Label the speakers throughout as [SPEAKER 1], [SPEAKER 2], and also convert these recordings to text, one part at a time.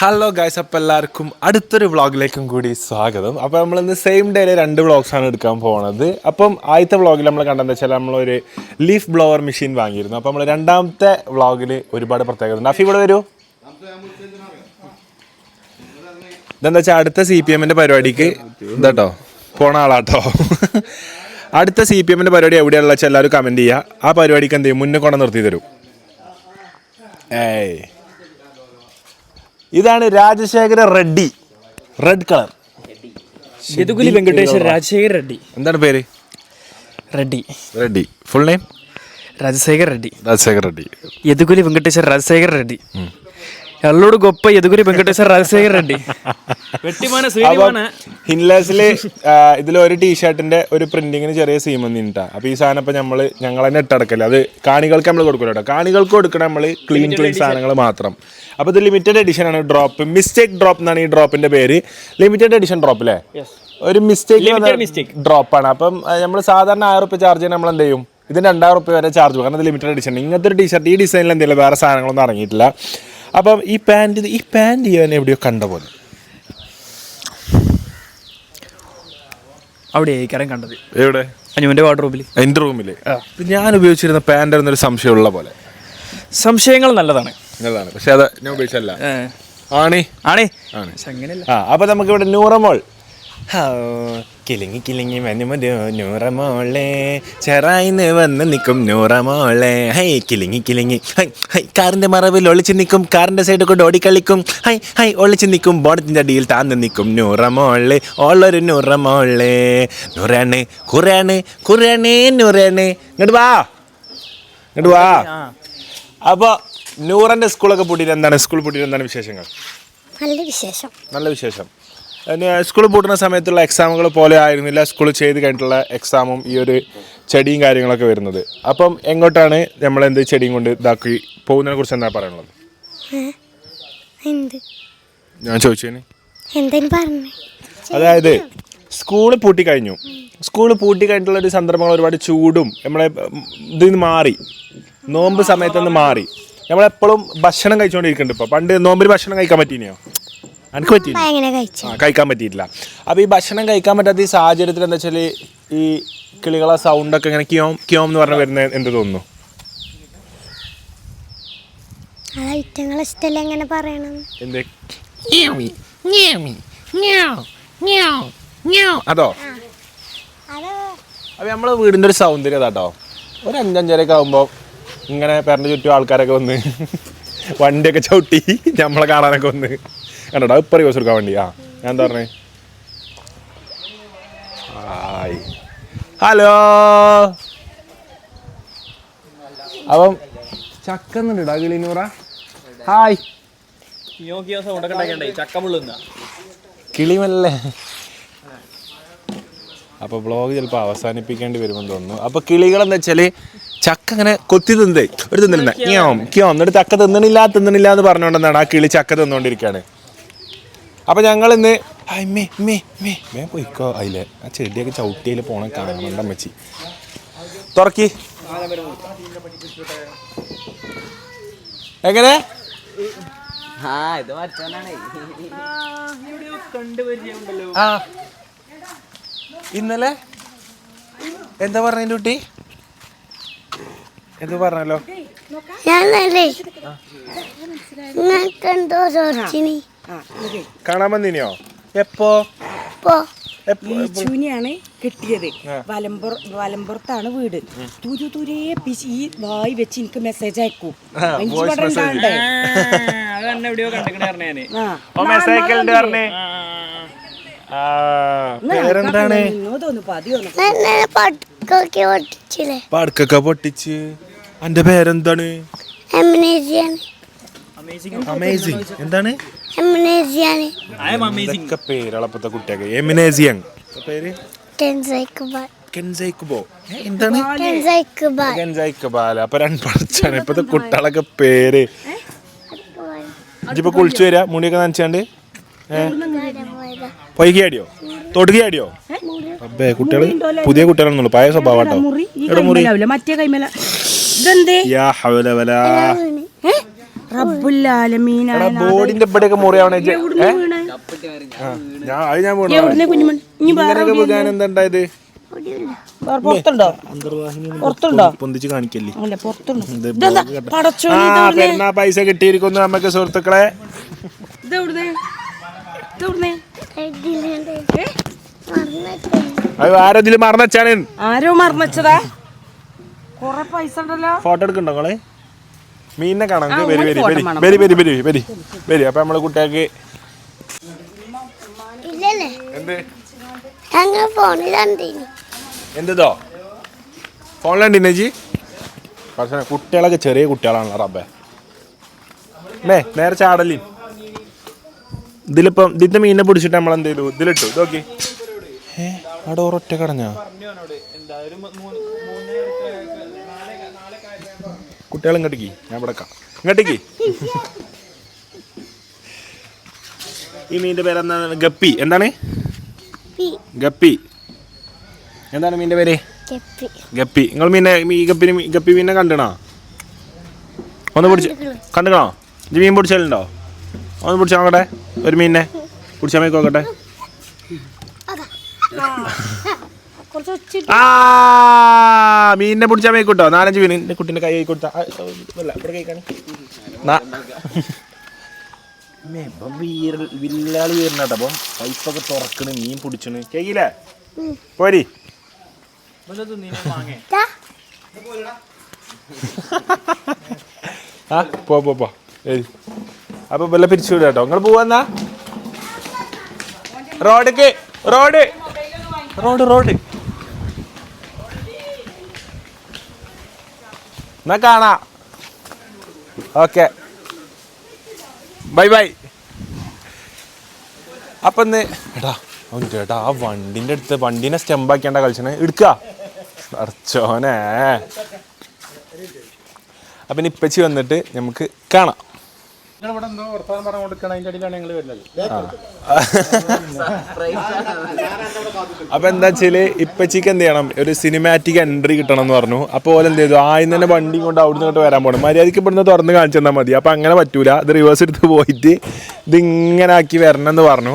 [SPEAKER 1] Hello guys, അപ്പോൾ എല്ലാവർക്കും അടുത്തൊരു വ്ളോഗിലേക്കും കൂടി സ്വാഗതം. അപ്പോൾ നമ്മളിന്ന് സെയിം ഡേയിൽ 2 വ്ളോഗ്സാണ് എടുക്കാൻ പോകുന്നത്. അപ്പം ആദ്യത്തെ വ്ളോഗിൽ നമ്മൾ കണ്ടെന്ന് വെച്ചാൽ നമ്മളൊരു ലീഫ് ബ്ലോവർ മെഷീൻ വാങ്ങിയിരുന്നു. അപ്പോൾ നമ്മൾ രണ്ടാമത്തെ വ്ളോഗിൽ ഒരുപാട് പ്രത്യേകത ഉണ്ട്. അഫി ഇവിടെ വരൂ. ഇതെന്താ വെച്ചാൽ അടുത്ത CPM-ൻ്റെ പരിപാടിക്ക് ഇതാട്ടോ പോണ ആളാട്ടോ. അടുത്ത CPM-ൻ്റെ പരിപാടി എവിടെയുള്ള വെച്ചാൽ എല്ലാവരും കമൻറ്റ് ചെയ്യുക. ആ പരിപാടിക്ക് എന്ത് ചെയ്യും, മുന്നേ കൊണ്ട് നിർത്തി തരും. ഇതാണ് രാജശേഖര റെഡ്ഡി, റെഡ് കളർ.
[SPEAKER 2] യദുകുലി വെങ്കടേശ്വര രാജശേഖർ റെഡ്ഡി.
[SPEAKER 1] എന്താണ് പേര്?
[SPEAKER 2] റെഡ്ഡി.
[SPEAKER 1] റെഡ്ഡി. Full name
[SPEAKER 2] Rajasekhar Reddy.
[SPEAKER 1] రాజశేఖర్ రెడ్డి.
[SPEAKER 2] యదుగులి వెంకటేశ్వర రాజశేఖర్ రెడ్డి. എള്ളോട് ഗൊപ്പ യദുകുലി വെങ്കടേശ്വര രാജശേഖർ റെഡ്ഡി.
[SPEAKER 1] ഹിൻലേസിൽ ഇതിലൊരു ടീഷർട്ടിന്റെ ഒരു പ്രിന്റിങ്ങിന് ചെറിയ സീം വന്നിട്ടാ. അപ്പൊ ഈ സാധനം ഇപ്പൊ ഞങ്ങൾ തന്നെ ഇട്ടടക്കല്ലേ, അത് കാണികൾക്ക് നമ്മൾ കൊടുക്കില്ല കേട്ടോ. കാണികൾക്ക് കൊടുക്കണം നമ്മൾ ക്ലീൻ സാധനങ്ങൾ മാത്രം. അപ്പോൾ ഇത് ലിമിറ്റഡ് എഡിഷൻ ആണ്. ഡ്രോപ്പ് മിസ്റ്റേക്ക് ഡ്രോപ്പ് എന്നാണ് ഈ ഡ്രോപ്പിന്റെ പേര്. ലിമിറ്റഡ് എഡിഷൻ ഡ്രോപ്പ് അല്ലേ, ഒരു മിസ്റ്റേക്ക് ഡ്രോപ്പാണ്. അപ്പം നമ്മൾ സാധാരണ 1000 രൂപ ചാർജ് ചെയ്യാൻ നമ്മൾ എന്ത് ചെയ്യും, ഇതിന് 2000 രൂപ വരെ ചാർജ് ചെയ്യും. കാരണം ഇത് ലിമിറ്റഡ് എഡിഷൻ. ഇങ്ങനത്തെ ഒരു ടീഷർട്ട് ഈ ഡിസൈനിൽ എന്തെങ്കിലും വേറെ സാധനങ്ങളൊന്നും ഇറങ്ങിയിട്ടില്ല. അപ്പം ഈ പാൻറ് ചെയ്യാൻ എവിടെയോ കണ്ട പോലെ
[SPEAKER 2] അവിടെ ആയിക്കാരം കണ്ടത്.
[SPEAKER 1] എവിടെ?
[SPEAKER 2] അനുവിന്റെ വാർഡ്രോബിൽ,
[SPEAKER 1] എൻ്റെ റൂമിൽ. ഞാൻ ഉപയോഗിച്ചിരുന്ന പാൻറ് എന്നൊരു സംശയമുള്ള പോലെ.
[SPEAKER 2] സംശയങ്ങൾ നല്ലതാണ്,
[SPEAKER 1] പക്ഷെ അത് ഞാൻ ഉപയോഗിച്ചല്ല.
[SPEAKER 2] അങ്ങനെയല്ല.
[SPEAKER 1] അപ്പൊ നമുക്ക് ഇവിടെ നൂറമോൾ കിളിങ്ങി കിളിങ്ങി വന്നുമോ നൂറമോളെ ചെറായിന്ന് വന്ന് നിൽക്കും നൂറമോളെ. ഹൈ കിളിങ്ങി കിളിങ്ങി ഹൈ ഹൈ കാറിന്റെ മറവിൽ ഒളിച്ച് നിൽക്കും, കാറിന്റെ സൈഡ് കൊണ്ട് ഓടിക്കളിക്കും. ഹൈ ഹൈ ഒളിച്ച് നിൽക്കും, ബോണത്തിന്റെ അടിയിൽ താന്ന് നിൽക്കും നൂറമോളെ. ഓളൊരു നൂറമോളെ. നൂറാണ് കുറാണ് കുറാണ് നൂറാണ്. ഇങ്ങോട്ട് വാ. അപ്പോൾ നൂറിൻ്റെ സ്കൂളൊക്കെ പൂട്ടിയിട്ട് എന്താണ്, സ്കൂൾ പൂട്ടിയിട്ട് എന്താണ് വിശേഷങ്ങൾ? നല്ല വിശേഷം. സ്കൂൾ പൂട്ടുന്ന സമയത്തുള്ള എക്സാമുകൾ പോലെ ആയിരുന്നില്ല സ്കൂൾ ചെയ്ത് കഴിഞ്ഞിട്ടുള്ള എക്സാമും ഈ ഒരു ചെടിയും കാര്യങ്ങളൊക്കെ വരുന്നത്. അപ്പം എങ്ങോട്ടാണ് നമ്മൾ എന്ത് ചെടിയും കൊണ്ട് ഇതാക്കി പോകുന്നതിനെ കുറിച്ച് എന്താ പറയാനുള്ളത്? ഞാൻ ചോദിച്ചേന്. അതായത് സ്കൂൾ പൂട്ടിക്കഴിഞ്ഞു. സ്കൂൾ പൂട്ടിക്കഴിഞ്ഞിട്ടുള്ള ഒരു സന്ദർഭങ്ങൾ ഒരുപാട് ചൂടും നമ്മളെ ഇതിൽ നിന്ന് മാറി, നോമ്പ് സമയത്തൊന്ന് മാറി. നമ്മളെപ്പോഴും ഭക്ഷണം കഴിച്ചുകൊണ്ടിരിക്കുന്നുണ്ട്. ഇപ്പോൾ പണ്ട് നോമ്പിൽ ഭക്ഷണം കഴിക്കാൻ പറ്റീനെയോ? എനിക്ക് പറ്റിയില്ല, കഴിക്കാൻ പറ്റിയിട്ടില്ല. അപ്പോൾ ഈ ഭക്ഷണം കഴിക്കാൻ പറ്റാത്ത ഈ സാഹചര്യത്തിൽ എന്താ വെച്ചാൽ ഈ കിളികളെ സൗണ്ടൊക്കെ ഇങ്ങനെ ക്യോം ക്യോം എന്ന് പറഞ്ഞ് വരുന്നത് എന്ത് തോന്നുന്നു? അതോ? അപ്പോൾ നമ്മളെ വീടിൻ്റെ ഒരു സൗന്ദര്യം അതാട്ടോ. ഒരു 5-5:30 ആകുമ്പോൾ ഇങ്ങനെ പേരൻ്റെ ചുറ്റും ആൾക്കാരൊക്കെ വന്ന് വണ്ടിയൊക്കെ ചവിട്ടി നമ്മളെ കാണാനൊക്കെ വന്ന് കണ്ടോ. ഇപ്പം റിവേഴ്സ് എടുക്കാൻ വേണ്ടി. ഞാൻ എന്താ പറഞ്ഞേ? Hi, hello. അപ്പം ചക്കുന്നുണ്ട് കിളിനൂറ. ഹായ്. കിളിമല്ലേ. അപ്പോൾ വ്ളോഗ് ചിലപ്പോൾ അവസാനിപ്പിക്കേണ്ടി വരുമെന്ന് തോന്നുന്നു. അപ്പോൾ കിളികളെന്താ വെച്ചാൽ ചക്ക അങ്ങനെ കൊത്തി തിന്നേ ഒരു തിന്നില്ല എന്നിട്ട് ചക്ക തിന്നണില്ല എന്ന് പറഞ്ഞുകൊണ്ടെന്നാണ് ആ കിളി ചക്ക തിന്നുകൊണ്ടിരിക്കുകയാണ്. അപ്പം ഞങ്ങളിന്ന് പോയിക്കോ അതിലെ ആ ചെടിയൊക്കെ ചവിട്ടിയിൽ പോകണം കാണണ്ട അമ്മച്ചി. തുറക്കി. എങ്ങനെ ഇന്നലെ എന്താ പറഞ്ഞ കുട്ടി? എന്ത് പറഞ്ഞല്ലോ? കാണാൻ വന്നിനിയോ? എപ്പോ?
[SPEAKER 3] ാണ് കിട്ടിയത്. വലമ്പുറത്താണ് വീട്. തുരേ ഈ വായി വെച്ച് എനിക്ക് മെസ്സേജ് അയക്കും.
[SPEAKER 1] പേരെന്താണ്? പടക്കൊക്കെ പൊട്ടിച്ച്. എന്റെ പേരെന്താണ്? അമേസിംഗ്. എന്താണ് പേരളപ്പത്തെ കുട്ടിയൊക്കെ? എമിനേസിയൻ. പേര് എന്താണ്? അപ്പൊ 2 പഠിച്ചാണ് ഇപ്പത്തെ കുട്ടികളൊക്കെ പേര്. ഇപ്പൊ കുളിച്ചു വരാ, മുടിയൊക്കെ നനച്ചാണ്ട് പൊയ്ക്ക് ആടിയോ, തൊടുകി ആടിയോ? അബ്ബേ കുട്ടികള് പുതിയ കുട്ടികളൊന്നുള്ളൂ, പഴയ സ്വഭാവം കേട്ടോ.
[SPEAKER 3] റബ്ബുൽ ആലമീനായ
[SPEAKER 1] ബോഡിന്റെ ഇവിടെയൊക്കെ മുറിയാവണേ ഞാൻ
[SPEAKER 3] എവിടുന്നേ കുഞ്ഞുമൺ ഇനി
[SPEAKER 1] എന്താണ്ടായത്
[SPEAKER 3] പുറത്തുണ്ടോ പുറത്തുണ്ടോ
[SPEAKER 1] പൊന്തിച്ച് കാണിക്കല്ലേ
[SPEAKER 3] അല്ല പുറത്തുണ്ടോ പടച്ചോനെ
[SPEAKER 1] പെരുന്നാ പൈസ കിട്ടിയിരിക്കുന്നു നമുക്ക് സുഹൃത്തുക്കളെ. അത് ആരെങ്കിലും മറന്നച്ചാണ്.
[SPEAKER 3] ആരോ മറന്നച്ചതാ കൊറേ പൈസ ഉണ്ടല്ലോ.
[SPEAKER 1] ഫോട്ടോ എടുക്കണ്ടോ നിങ്ങള്? മീനിനെ കാണാം. വരി വരി വരി വരി വരി വരി വരി വരി. അപ്പൊ നമ്മള് കുട്ടികൾക്ക് എന്തോ ഫോണിലുണ്ട് ജി. പക്ഷേ കുട്ടികളൊക്കെ ചെറിയ കുട്ടികളാണല്ലോ റബ്ബേ. നേരെ ചാടല്ലേ ഇതിലിപ്പം ഇതിന്റെ മീനിനെ പിടിച്ചിട്ട് നമ്മളെന്ത് ചെയ്തു? ഇതിലിട്ടു. ഇതൊക്കെ അവിടെ ഒരൊറ്റ കടഞ്ഞാ കുട്ടികൾ ഇങ്ങോട്ടേക്ക്. ഞാൻ ഇവിടെ ഇങ്ങോട്ടേക്ക്. ഈ മീനിന്റെ പേരെന്താണ്? ഗപ്പി. എന്താണ് ഗപ്പി? എന്താണ് മീനിന്റെ പേര്? ഗപ്പി. നിങ്ങൾ ഈ ഗപ്പി മീനെ കണ്ടണോ? ഒന്ന് പിടിച്ച് കണ്ടണോ? ഇത് മീൻ പിടിച്ചാലുണ്ടോ? ഒന്ന് പിടിച്ചാൽ നോക്കട്ടെ. ഒരു മീനിനെ പിടിച്ചാൽ മതി നോക്കട്ടെ. മീനിനെ പിടിച്ചാൽ മതി കൂട്ടോ. 4-5 മീൻ കുട്ടീൻ്റെ കൈ കൊടുത്താ ഇവിടെ കഴിക്കാണ്. വില്ലാളി വരുന്നട്ടോ. അപ്പം പൈപ്പൊക്കെ തുറക്കണ്, മീൻ പിടിച്ചണ്. കേക്കില്ലേ പോരി. ആ പോ. അപ്പൊ വല്ല പിരിച്ചു വിടാ കേട്ടോ. നിങ്ങൾ പോവാന്നാ റോഡ് എന്നാ കാണാ. Okay bye. അപ്പൊ ചേട്ടാ ആ വണ്ടിന്റെ അടുത്ത് വണ്ടീനെ സ്റ്റെമ്പാക്കേണ്ട കളിച്ചനെ എടുക്കുക അർച്ചോനെ. അപ്പൊ ഇനി ഇപ്പച്ചി വന്നിട്ട് നമുക്ക് കാണാം. അപ്പൊ എന്താ വെച്ചാല് ഇപ്പച്ചിക്ക് എന്ത് ചെയ്യണം? ഒരു സിനിമാറ്റിക് എൻട്രി കിട്ടണം എന്ന് പറഞ്ഞു. അപ്പോൾ ഓല എന്ത് ചെയ്തു? ആദ്യം തന്നെ വണ്ടി കൊണ്ട് അവിടെ നിന്ന് വരാൻ പോകണം. മര്യാദയ്ക്ക് ഇവിടുന്ന് തുറന്ന് കാണിച്ചു തന്നാൽ മതി. അപ്പൊ അങ്ങനെ പറ്റൂല. ഇത് റിവേഴ്സ് എടുത്ത് പോയിട്ട് ഇതിങ്ങനെ ആക്കി വരണം എന്ന് പറഞ്ഞു.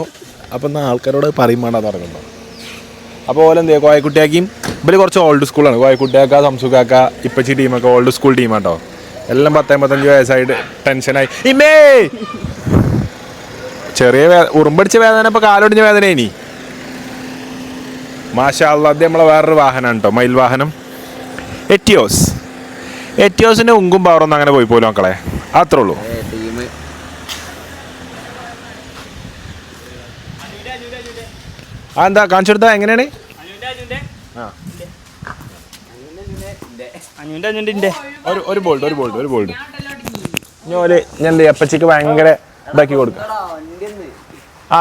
[SPEAKER 1] അപ്പൊ ആൾക്കാരോട് പറയും വേണ്ട തുടങ്ങുന്നു. അപ്പോൾ ഓല എന്ത് ചെയ്യുക? കോയക്കുട്ടിയാക്കിയും ഇവര് കുറച്ച് ഓൾഡ് സ്കൂളാണ്. കോയക്കുട്ടിയാക്ക, സംസുക്കാക്ക, ഇപ്പച്ചി ടീമൊക്കെ ഓൾഡ് സ്കൂൾ ടീമാട്ടോ. എല്ലാം 10-15 വയസ്സായിട്ട് ടെൻഷനായി. ഇമ്മേ ചെറിയ ഉറുമ്പടിച്ച വേദന, ഇപ്പൊ കാലൊടിഞ്ഞ വേദന. ഇനി മാഷാ അല്ലാഹ് അത് നമ്മളെ വേറൊരു വാഹനമാണ് കേട്ടോ, മയിൽ വാഹനം എറ്റിയോസിന്റെ ഉങ്കും പവറൊന്നും അങ്ങനെ പോയി പോലും മക്കളെ. അത്രേ ഉള്ളൂ. എന്താ കാണിച്ചെടുത്താ എങ്ങനെയാണ്? ഒരു ബോൾഡ് ഓല് ഞാൻ അപ്പച്ചിക്ക് ഭയങ്കര ഇതാക്കി കൊടുക്കാം.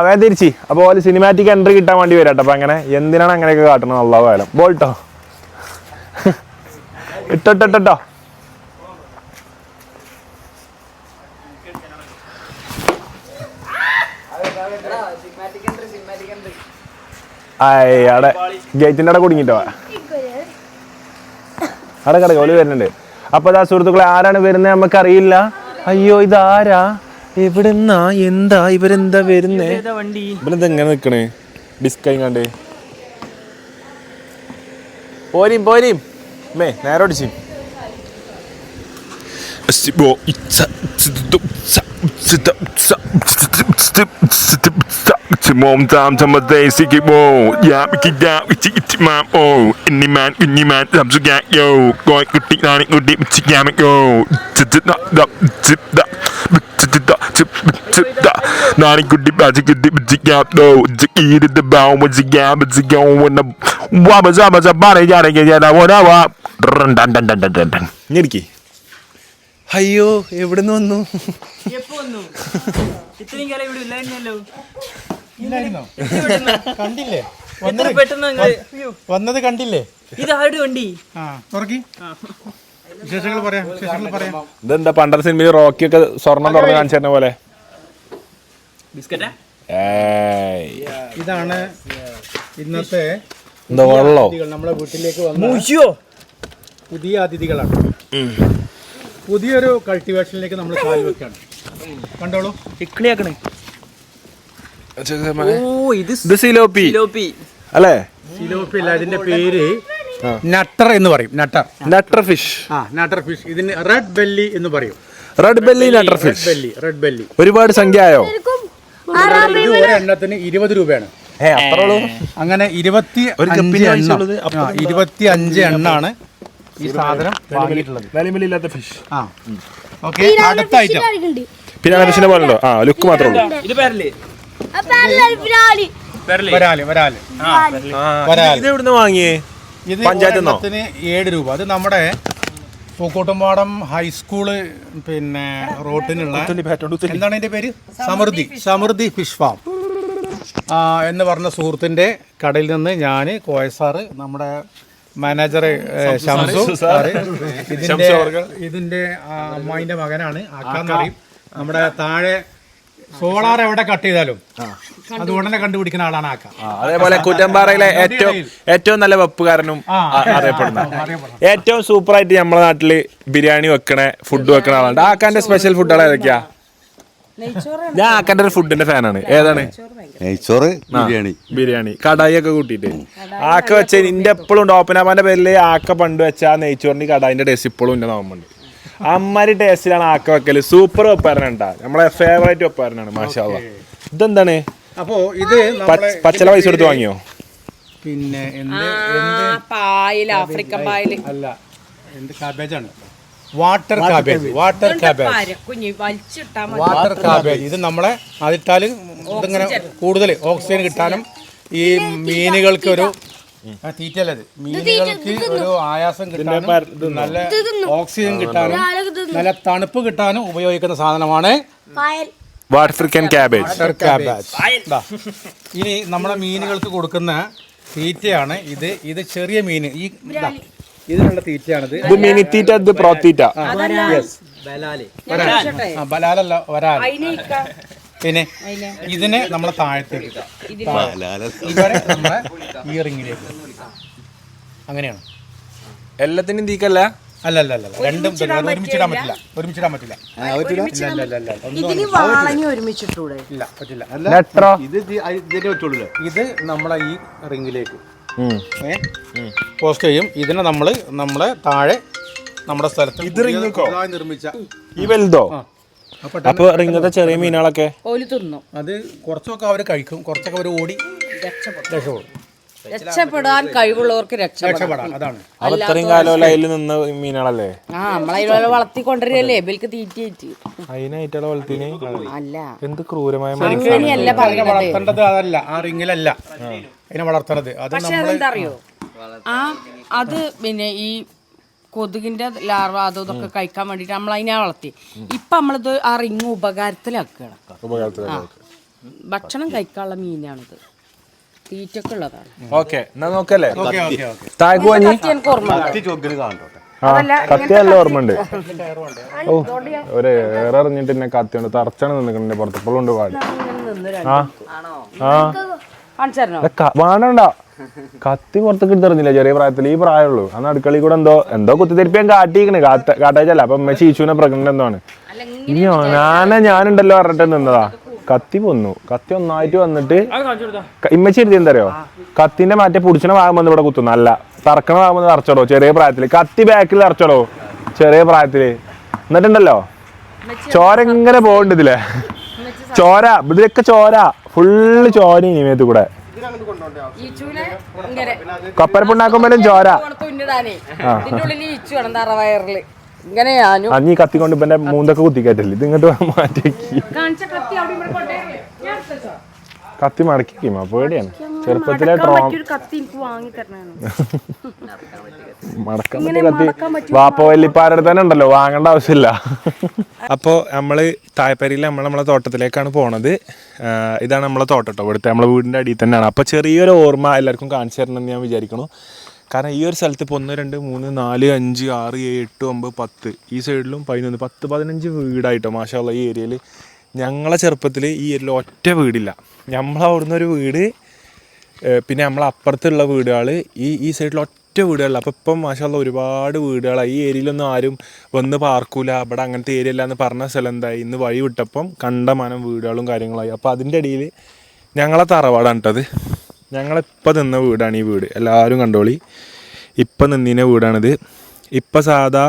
[SPEAKER 1] വേഗം തിരിച്ച്. അപ്പോൾ ഓല് സിനിമാറ്റിക് എൻട്രി കിട്ടാൻ വേണ്ടി വരാട്ടോ. അപ്പൊ അങ്ങനെ എന്തിനാണ് അങ്ങനെയൊക്കെ കാട്ടണം? അല്ലാഹു ആലം. ബോൾട്ടോ ഇട്ടോ. അവിടെ ഗേറ്റിന്റെ അവിടെ കുടുങ്ങിട്ടോ. അവിടെ ഓല് വരുന്നുണ്ട്. അപ്പൊ അതാ സുഹൃത്തുക്കളെ, ആരാണ് വരുന്നത് നമുക്കറിയില്ല. അയ്യോ ഇതാരാ? എവിടെന്നാ? എന്താ ഇവരെന്താ വരുന്നേ? ഇവരെന്താ എങ്ങനെ നിക്കണേ? ഡിസ്കൈ കണ്ട് പോരീം നേരെ ഓടിച്ചു. Mom tam tam day siki bo ya biki da biki mam oh inni man tam suga yo goy kutik nani kudik biki yam go nani kudik baki kudik biki yam do jiki the bow with the gam with the go when the wabaza bari ya da whatever dan nirki. അയ്യോ എവിടുന്ന് വന്നു?
[SPEAKER 4] കണ്ടില്ലേ? വന്നത് കണ്ടില്ലേ?
[SPEAKER 1] ഇതെന്താ പണ്ടത്തെ സിനിമയിൽ റോക്കിയൊക്കെ സ്വർണം തുറന്ന് കാണിച്ചിരുന്ന പോലെ?
[SPEAKER 4] ഇതാണ് ഇന്നത്തെ
[SPEAKER 1] എന്താ വെള്ളോ?
[SPEAKER 4] നമ്മളെ വീട്ടിലേക്ക് വന്ന പുതിയ അതിഥികളാണ്. പുതിയൊരു കൾട്ടിവേഷനിലേക്ക് നമ്മൾ കാല് വെക്കാണ്. കണ്ടോളൂ.
[SPEAKER 2] ഇക്ലിയാക്കണേ. ഓ ഇത്
[SPEAKER 1] സിലോപ്പി
[SPEAKER 2] സിലോപ്പി
[SPEAKER 1] അല്ലേ?
[SPEAKER 4] സിലോപ്പി അല്ല, ഇതിന്റെ പേര് നട്ടർ എന്ന് പറയും.
[SPEAKER 1] നട്ടർ ഫിഷ്.
[SPEAKER 4] നട്ടർ ഫിഷ്. ഇതിന് റെഡ് ബെല്ലി എന്ന് പറയും.
[SPEAKER 1] റെഡ് ബെല്ലി നട്ടർ ഫിഷ്.
[SPEAKER 4] Red belly.
[SPEAKER 1] ഒരുപാട് സംഖ്യ ആയോ?
[SPEAKER 4] ഇത് ഒരെണ്ണത്തിന് 20 രൂപയാണ്. അങ്ങനെ 25 എണ്ണാണ് ഈ സാധനം വാങ്ങിയിട്ടുള്ളത്.
[SPEAKER 1] ഫിഷ്.
[SPEAKER 4] ഓക്കെ, അടുത്ത ഐറ്റം.
[SPEAKER 1] പിന്നെ മനുഷ്യനെ പോലുണ്ടോ? ലുക്ക് മാത്രമേ ഉള്ളൂ.
[SPEAKER 2] ഇത് പേരല്ലേ?
[SPEAKER 4] വരാല്.
[SPEAKER 1] ഇത് എവിടുന്ന് വാങ്ങിയേ?
[SPEAKER 4] ഇത്
[SPEAKER 1] പഞ്ചായത്തിന്നോ?
[SPEAKER 4] 7 രൂപ. അത് നമ്മുടെ പൂക്കോട്ടുംപാടം ഹൈസ്കൂള് പിന്നെ റോട്ടിനുള്ള എന്താണ് അതിന്റെ പേര്? സമൃദ്ധി ഫിഷ് ഫാം എന്ന് പറഞ്ഞ സുഹൃത്തിന്റെ കടയിൽ നിന്ന് ഞാൻ കോയസാറ്, നമ്മുടെ മാനേജർ ഷംസു സാറ്, ഇതിന്റെ അമ്മായിന്റെ മകനാണ് ആക്കാന്ന് പറയും. നമ്മുടെ താഴെ സോളാർ എവിടെ കട്ട് ചെയ്താലും അത് ഉടനെ കണ്ടുപിടിക്കുന്ന ആളാണ് ആക്ക.
[SPEAKER 1] അതേപോലെ കുറ്റമ്പാറയിലെ ഏറ്റവും നല്ല വെപ്പുകാരനും അറിയപ്പെടുന്ന, ഏറ്റവും സൂപ്പറായിട്ട് നമ്മുടെ നാട്ടില് ബിരിയാണി വെക്കണ ഫുഡ് വെക്കണ ആളാണ്. ആക്കാന്റെ സ്പെഷ്യൽ ഫുഡുകൾ ഏതൊക്കെയാ? ഞാൻ ആക്കാന്റെ ഒരു ഫുഡിന്റെ ഫാനാണ്. ഏതാണ്?
[SPEAKER 5] നെയ്ച്ചോറ്,
[SPEAKER 1] ബിരിയാണി കടായി ഒക്കെ കൂട്ടിയിട്ട് ആക്ക വെച്ച ഇന്റെ എപ്പോഴും ഉണ്ട്. ഓപ്പനാപ്പാന്റെ പേരില് ആക്ക പണ്ട് വെച്ച നെയ്ച്ചോറിന്റെ കടായിന്റെ ടേസ്റ്റ് ഇപ്പോഴും എന്റെ നാവുന്നുണ്ട്. അമ്മാരി ടേസ്റ്റിലാണ് ആക്ക വെക്കല്. സൂപ്പർ വെപ്പാരനാണ്ടാ, നമ്മളെ ഫേവറേറ്റ് വെപ്പാരനാണ്. മാഷാ അല്ലാഹ്. ഇതെന്താണ്?
[SPEAKER 4] അപ്പോ ഇത്
[SPEAKER 1] പച്ചല പൈസ എടുത്ത് വാങ്ങിയോ?
[SPEAKER 4] പിന്നെ
[SPEAKER 3] ആഫ്രിക്കൻ പായൽ
[SPEAKER 4] അല്ല, എന്ത് കാബേജാണ്? Water cabbage. ഇത് നമ്മളെ അതിട്ടാൽ ഇതിങ്ങനെ കൂടുതൽ ഓക്സിജൻ കിട്ടാനും ഈ മീനുകൾക്ക് ഒരു തീറ്റല്ലത്, മീനുകൾക്ക് ഒരു ആയാസം കിട്ടാനും നല്ല ഓക്സിജൻ കിട്ടാനും നല്ല തണുപ്പ് കിട്ടാനും ഉപയോഗിക്കുന്ന സാധനമാണ്
[SPEAKER 1] ആഫ്രിക്കൻ ക്യാബേജ്.
[SPEAKER 4] ഇനി നമ്മുടെ മീനുകൾക്ക് കൊടുക്കുന്ന തീറ്റയാണ് ഇത്. ഇത് ചെറിയ മീൻ, ഈ ഇതിനുള്ള തീറ്റയാണിത്.
[SPEAKER 1] ഇത് മിനി തീറ്റ, ഇത് പ്രോത്തീറ്റ.
[SPEAKER 4] ബലാലല്ല, വരാൽ. പിന്നെ ഇതിനെ നമ്മളെ താഴത്തേക്ക് ഇവരെ നമ്മളെ ഈ റിങ്ങിലേക്ക്. അങ്ങനെയാണ്.
[SPEAKER 1] എല്ലാത്തിനും തീക്കല്ല?
[SPEAKER 4] അല്ല, രണ്ടും ഒരുമിച്ചിടാൻ പറ്റില്ല. ഇല്ല, പറ്റില്ല. ഇത് നമ്മളെ ഈ റിങ്ങിലേക്ക് പോസ്റ്റ് ചെയ്യും. ഇതിനെ നമ്മളെ താഴെ നമ്മുടെ സ്ഥലത്ത് നിർമ്മിച്ച
[SPEAKER 1] ഈ വലുതോ? അപ്പൊ റിങ്ങത്തെ ചെറിയ മീനുകളൊക്കെ
[SPEAKER 4] അത് കുറച്ചൊക്കെ അവർ കഴിക്കും, കുറച്ചൊക്കെ അവർ ഓടി
[SPEAKER 3] രക്ഷപ്പെടാൻ കഴിവുള്ളവർക്ക്
[SPEAKER 4] രക്ഷപ്പെടാം. അതാണ്.
[SPEAKER 1] അത്രയും കാലം അതിൽ നിന്ന് മീനുകളല്ലേ?
[SPEAKER 3] നമ്മളതിനെ വളർത്തിക്കൊണ്ടിരിക്കല്ലേ ഇവർക്ക് തീറ്റയായിട്ട്.
[SPEAKER 1] അതിനായിട്ടുള്ള വളർത്തിന്
[SPEAKER 3] അല്ല,
[SPEAKER 1] എന്ത് ക്രൂരമായ
[SPEAKER 4] വളർത്തേണ്ടത് അതല്ല, ആ റിങ്ങിലല്ല അതിനെ വളർത്തണത്. അത്
[SPEAKER 3] അറിയോ? അത് പിന്നെ ഈ കൊതുകിന്റെ ലാർവ അതും ഇതൊക്കെ കഴിക്കാൻ വേണ്ടിട്ട് നമ്മൾ അതിനെ വളർത്തി. ഇപ്പൊ നമ്മളിത് ആ റിങ് ഉപകാരത്തിലാക്കണം. ഭക്ഷണം കഴിക്കാനുള്ള മീനാണിത്, തീറ്റൊക്കെ ഉള്ളതാണ്.
[SPEAKER 1] ഓക്കെ, എന്നാ നോക്കല്ലേ? കത്തി നല്ല ഓർമ്മയുണ്ട്. ഒരു ഏറെ അറിഞ്ഞിട്ട് എന്നെ കത്തിയുണ്ട് തറച്ചാണ് നിന്നിട്ടുണ്ട് പുറത്ത്. ഇപ്പോഴും ഉണ്ട് പാട്. വേണ്ട, കത്തി പുറത്തേക്ക് എടുത്തെറിഞ്ഞില്ല ചെറിയ പ്രായത്തിൽ. ഈ പ്രായമുള്ളൂ. അന്ന് അടുക്കളയിൽ കൂടെ എന്തോ കുത്തിത്തിരിപ്പിയാൻ കാട്ടിക്കണ്. കാട്ടാച്ചല്ല, അപ്പൊ ചീച്ചുവിനെ പ്രഗ്നന്റ് എന്തോ ആണ്. ഇനിയോ ഞാനുണ്ടല്ലോ പറഞ്ഞിട്ട് നിന്നതാ. കത്തി പോന്നു. കത്തി ഒന്നായിട്ട് വന്നിട്ട് ഇമ്മച്ചി ഇരുത്തി എന്തറിയോ, കത്തിന്റെ മറ്റേ പുടിച്ചണ ഭാഗം വന്ന് ഇവിടെ കുത്തുന്നു. അല്ല, തറക്കണ ഭാഗം വന്ന് തറച്ചോളൂ ചെറിയ പ്രായത്തില്. കത്തി ബാക്കിൽ തറച്ചോളൂ ചെറിയ പ്രായത്തില്. എന്നിട്ടുണ്ടല്ലോ ചോര ഇങ്ങനെ പോകണ്ട് ഇതിലെ. ചോര ഇതിലൊക്കെ ചോര, ഫുള്ള് ചോര ഇനിമേത്ത് കൂടെ. കപ്പരപ്പുണ്ടാക്കുമ്പോഴും ചോര. അഞ്ഞി കത്തി കൊണ്ട് ഇപ്പൊ മൂന്നൊക്കെ കുത്തിക്കയറ്റില്ല. ഇത് ഇങ്ങോട്ട് മാറ്റി കത്തി മടക്കിക്കും. പേടിയാണ്. ചെറുപ്പത്തിലെ മടക്കാൻ പറ്റിയ കത്തി വാപ്പ വല്ലിപ്പാരുടെ തന്നെ ഉണ്ടല്ലോ, വാങ്ങേണ്ട ആവശ്യമില്ല. അപ്പോൾ നമ്മള് തായ്പരിയിൽ നമ്മളെ തോട്ടത്തിലേക്കാണ് പോണത്. ഇതാണ് നമ്മളെ തോട്ടം കേട്ടോ. ഇവിടുത്തെ നമ്മളെ വീടിൻ്റെ അടിയിൽ തന്നെയാണ്. അപ്പോൾ ചെറിയൊരു ഓർമ്മ എല്ലാവർക്കും കാണിച്ചു തരണമെന്ന് ഞാൻ വിചാരിക്കുന്നു. കാരണം ഈ ഒരു സ്ഥലത്ത് ഇപ്പോൾ 1 2 3 4 5 6 7 8 9 10 ഈ സൈഡിലും 11 10 15 വീടായിട്ടോ. മാഷാ അല്ലാഹ്. ഈ ഏരിയയിൽ ഞങ്ങളെ ചെറുപ്പത്തിൽ ഈ ഏരിയയിൽ ഒറ്റ വീടില്ല. നമ്മളവിടുന്ന് ഒരു വീട്, പിന്നെ നമ്മളപ്പുറത്തുള്ള വീടുകൾ, ഈ സൈഡിൽ ഒറ്റ ഒറ്റ വീടുകളിൽ. അപ്പോൾ ഇപ്പം മാഷാല്ല ഒരുപാട് വീടുകളായി. ഈ ഏരിയയിലൊന്നും ആരും വന്ന് പാർക്കൂല, ഇവിടെ അങ്ങനത്തെ ഏരിയ അല്ല എന്ന് പറഞ്ഞ സ്ഥലം എന്തായി, ഇന്ന് വഴി വിട്ടപ്പം കണ്ടമാനം വീടുകളും കാര്യങ്ങളായി. അപ്പോൾ അതിൻ്റെ ഇടയിൽ ഞങ്ങളെ തറവാടാണ് കേട്ടത്. ഞങ്ങളിപ്പോൾ നിന്ന വീടാണ് ഈ വീട്, എല്ലാവരും കണ്ടോളി. ഇപ്പം നിന്നിന വീടാണിത്. ഇപ്പം സാധാ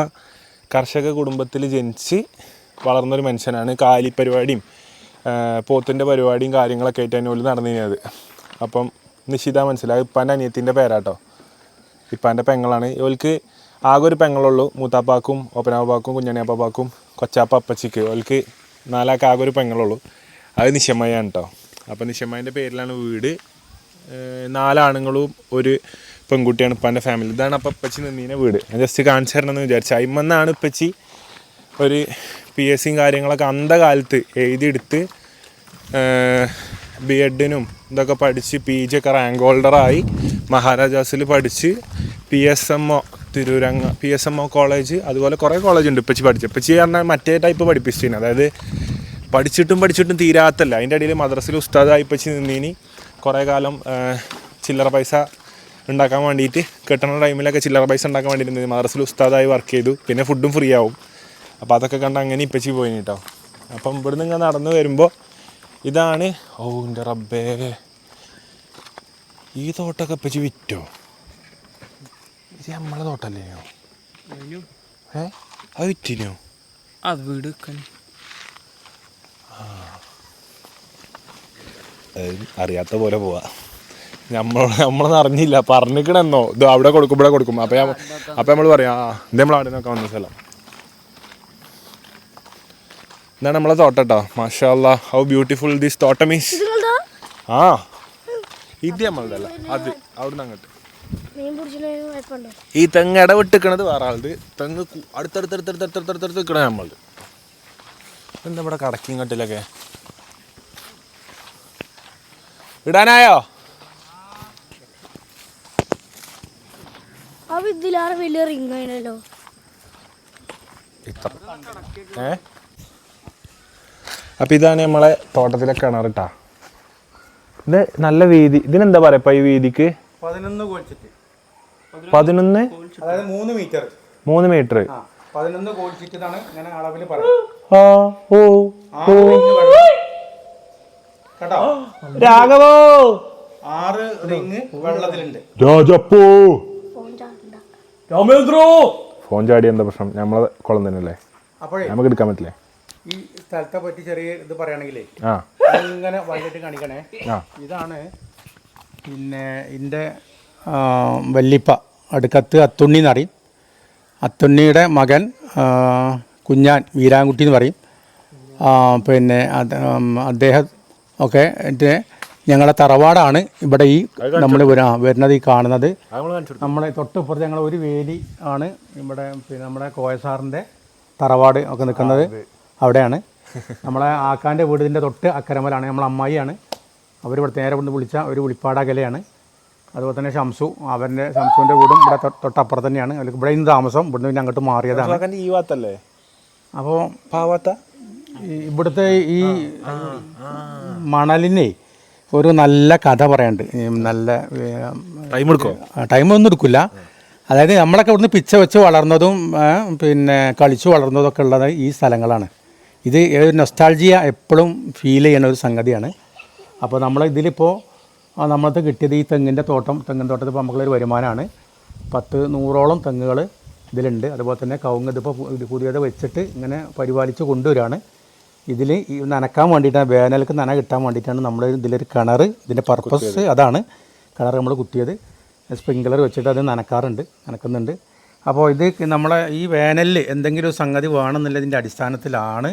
[SPEAKER 1] കർഷക കുടുംബത്തിൽ ജനിച്ച് വളർന്നൊരു മനുഷ്യനാണ്. കാലിപ്പരിപാടിയും പോത്തിൻ്റെ പരിപാടിയും കാര്യങ്ങളൊക്കെ ആയിട്ട് തന്നെ ഓല് നടന്നിരുന്നത്. അപ്പം നിശ്ചിത മനസ്സിലായി, ഇപ്പാൻ്റെ അനിയത്തിൻ്റെ പേരാട്ടോ, ഇപ്പാൻ്റെ പെങ്ങളാണ്. ഓൽക്ക് ആകെ ഒരു പെങ്ങളുള്ളൂ. മൂത്താപ്പാക്കും ഓപ്പനാപ്പാക്കും കുഞ്ഞണിയപ്പാപ്പാക്കും കൊച്ചാപ്പ അപ്പച്ചിക്ക് ഓൽക്ക് 4 ആൾക്ക് ആകെ ഒരു പെങ്ങളുള്ളൂ. അത് നിശമ്മയാണ് കേട്ടോ. അപ്പം നിശമ്മേൻ്റെ പേരിലാണ് വീട്. 4 ആണുങ്ങളും ഒരു പെൺകുട്ടിയാണ് ഇപ്പാൻ്റെ ഫാമിലി. ഇതാണ് അപ്പം ഇപ്പച്ചി നിന്നീനെ വീട്. ഞാൻ ജസ്റ്റ് കാണിച്ചു തരണമെന്ന് വിചാരിച്ചു. അയിമെന്നാണ് ഇപ്പച്ചി ഒരു PSC കാര്യങ്ങളൊക്കെ അന്ധകാലത്ത് എഴുതിയെടുത്ത് B.Edനും ഇതൊക്കെ പഠിച്ച് PG ഒക്കെ റാങ്ക് ഹോൾഡറായി മഹാരാജാസിൽ പഠിച്ച് PSMO തിരൂരങ്ങ PSMO കോളേജ്, അതുപോലെ കുറേ കോളേജ് ഉണ്ട് ഇപ്പച്ചി പഠിച്ചു. ഇപ്പച്ചി പറഞ്ഞാൽ മറ്റേ ടൈപ്പ് പഠിപ്പിച്ചിന്, അതായത് പഠിച്ചിട്ടും തീരാത്തല്ല. അതിൻ്റെ ഇടയിൽ മദ്രസയിൽ ഉസ്താദായി ഇപ്പച്ചി നിന്നീനി. കുറേ കാലം ചില്ലറ പൈസ ഉണ്ടാക്കാൻ വേണ്ടിയിട്ട് കിട്ടുന്ന ടൈമിലൊക്കെ ചില്ലറ പൈസ ഉണ്ടാക്കാൻ വേണ്ടിയിട്ട് മദ്രസയിൽ ഉസ്താദായി വർക്ക് ചെയ്തു. പിന്നെ ഫുഡും ഫ്രീ ആവും. അപ്പോൾ അതൊക്കെ കണ്ട് അങ്ങനെ ഇപ്പച്ചി പോയിന് കേട്ടോ. അപ്പം ഇവിടുന്ന് ഇങ്ങനെ നടന്ന് വരുമ്പോൾ ഇതാണ്. ഓ എൻ്റെ റബ്ബേ, ഈ തോട്ടമൊക്കെ ഇപ്പച്ചി വിറ്റോ? ഇത് നമ്മളെ തോട്ടല്ലേനോ? അത് വിറ്റിനോ?
[SPEAKER 2] അത് വീട് വെക്കാൻ
[SPEAKER 1] അറിയാത്ത പോലെ പോവാ. നമ്മളൊന്നും അറിഞ്ഞില്ല, പറഞ്ഞിക്കണെന്നോ ഇത് അവിടെ കൊടുക്കും ഇവിടെ കൊടുക്കും. അപ്പം നമ്മൾ പറയാം ഇത് നമ്മൾ അവിടെ നോക്കാൻ വന്ന സ്ഥലം. ഇതാണ് നമ്മളെ തോട്ടം കേട്ടോ. മാഷാ അല്ലാഹ്, ഹൗ ബ്യൂട്ടിഫുൾ ദിസ് തോട്ടം ഈസ്. ആ ഇത് നമ്മളതല്ല, അത് അവിടുന്ന് അങ്ങോട്ട്. ഈ തെങ്ങ് ഇടവിട്ടിക്കണത് വേറെ ആളുടെ തെങ്ങ്, അടുത്തടുത്തടുത്തടുത്തടുത്തടുത്ത് നിൽക്കണ നമ്മളത്. എന്താ ഇവിടെ കടക്കി കട്ടിലൊക്കെ ഇടാനായോ? അപ്പം ഇതാണ് നമ്മളെ തോട്ടത്തിലെ കിണർ കേട്ടാ. ഇത് നല്ല വീതി. ഇതിനെന്താ പറയാ ഇപ്പം ഈ വീതിക്ക്?
[SPEAKER 4] 11 കോഴിച്ചിട്ട്.
[SPEAKER 1] 11
[SPEAKER 4] അതായത് 3 മീറ്റർ.
[SPEAKER 1] 3 മീറ്റർ.
[SPEAKER 4] 11 കോഴിച്ചിട്ടാണ് ഇങ്ങനെ അളവിൽ പറയുന്നത്. കേട്ടോ
[SPEAKER 1] രാഘവോ,
[SPEAKER 4] 6 റിങ് വെള്ളത്തിലുണ്ട്.
[SPEAKER 1] രാജപ്പോ, രാമേന്ദ്രോ, ഫോൺ ചാടി എന്താ പ്രശ്നം? നമ്മളെ കുളം തന്നെയല്ലേ,
[SPEAKER 4] അപ്പോഴേ
[SPEAKER 1] നമുക്ക് എടുക്കാൻ പറ്റില്ലേ?
[SPEAKER 4] ഈ സ്ഥലത്തെ പറ്റി ചെറിയ ഇത് പറയുകയാണെങ്കിലേ ഇങ്ങനെ വൈകിട്ട് കാണിക്കണേ. ഇതാണ് പിന്നെ ഇതിൻ്റെ വല്ലിപ്പ അടുക്കത്ത് അത്തുണ്ണി എന്ന് പറയും. അത്തുണ്ണിയുടെ മകൻ കുഞ്ഞാൻ വീരാൻകുട്ടി എന്ന് പറയും. പിന്നെ അദ്ദേഹം ഒക്കെ ഞങ്ങളെ തറവാടാണ് ഇവിടെ. ഈ നമ്മൾ വരുന്നത് ഈ കാണുന്നത് നമ്മളെ തൊട്ടിപ്പുറത്ത് ഞങ്ങൾ ഒരു വേലി ആണ് ഇവിടെ. പിന്നെ നമ്മുടെ കോയസാറിൻ്റെ തറവാട് ഒക്കെ നിൽക്കുന്നത് അവിടെയാണ്. നമ്മളെ ആക്കാൻ്റെ വീടിൻ്റെ തൊട്ട് അക്കരമലാണ്. നമ്മളെ അമ്മായിയാണ്. അവർ ഇവിടെ നേരെ കൊണ്ട് വിളിച്ച ഒരു വിളിപ്പാടകലയാണ്. അതുപോലെ തന്നെ ഷംസുവിൻ്റെ വീടും ഇവിടെ തൊട്ടപ്പുറത്ത് തന്നെയാണ്. അല്ലെങ്കിൽ ഇവിടെ നിന്ന് താമസം, ഇവിടുന്ന് പിന്നെ അങ്ങോട്ട് മാറിയതാണ്.
[SPEAKER 1] ഈ ഭാഗത്തല്ലേ?
[SPEAKER 4] അപ്പോൾ ഇവിടുത്തെ ഈ മണലിനെ ഒരു നല്ല കഥ പറയാനുണ്ട്. നല്ല ടൈമൊന്നും എടുക്കില്ല. അതായത് നമ്മളൊക്കെ ഇവിടുന്ന് പിച്ച വെച്ച് വളർന്നതും പിന്നെ കളിച്ചു വളർന്നതും ഒക്കെ ഉള്ളത് ഈ സ്ഥലങ്ങളാണ്. ഇത് നൊസ്റ്റാൾജിയ എപ്പോഴും ഫീൽ ചെയ്യുന്ന ഒരു സംഗതിയാണ്. അപ്പോൾ നമ്മൾ ഇതിലിപ്പോൾ നമ്മളത് കിട്ടിയത് ഈ തെങ്ങിൻ തോട്ടത്തിൽ ഇപ്പോൾ നമുക്കുള്ളൊരു വരുമാനമാണ്. 100-100ഓളം തെങ്ങുകൾ ഇതിലുണ്ട്. അതുപോലെ തന്നെ കവുങ്ങ് ഇതിപ്പോൾ പുതിയത് വെച്ചിട്ട് ഇങ്ങനെ പരിപാലിച്ച് കൊണ്ടുവരികയാണ്. ഇതിൽ നനക്കാൻ വേണ്ടിയിട്ടാണ്, വേനൽക്ക് നന കിട്ടാൻ വേണ്ടിയിട്ടാണ് നമ്മൾ ഇതിലൊരു കിണർ, ഇതിൻ്റെ പർപ്പസ് അതാണ്. കിണർ നമ്മൾ കുത്തിയത് സ്പ്രിങ്ക്ലർ വെച്ചിട്ട് അത് നനക്കുന്നുണ്ട്. അപ്പോൾ ഇത് നമ്മളെ ഈ വേനലിൽ എന്തെങ്കിലും ഒരു സംഗതി വേണമെന്നുള്ളതിൻ്റെ അടിസ്ഥാനത്തിലാണ്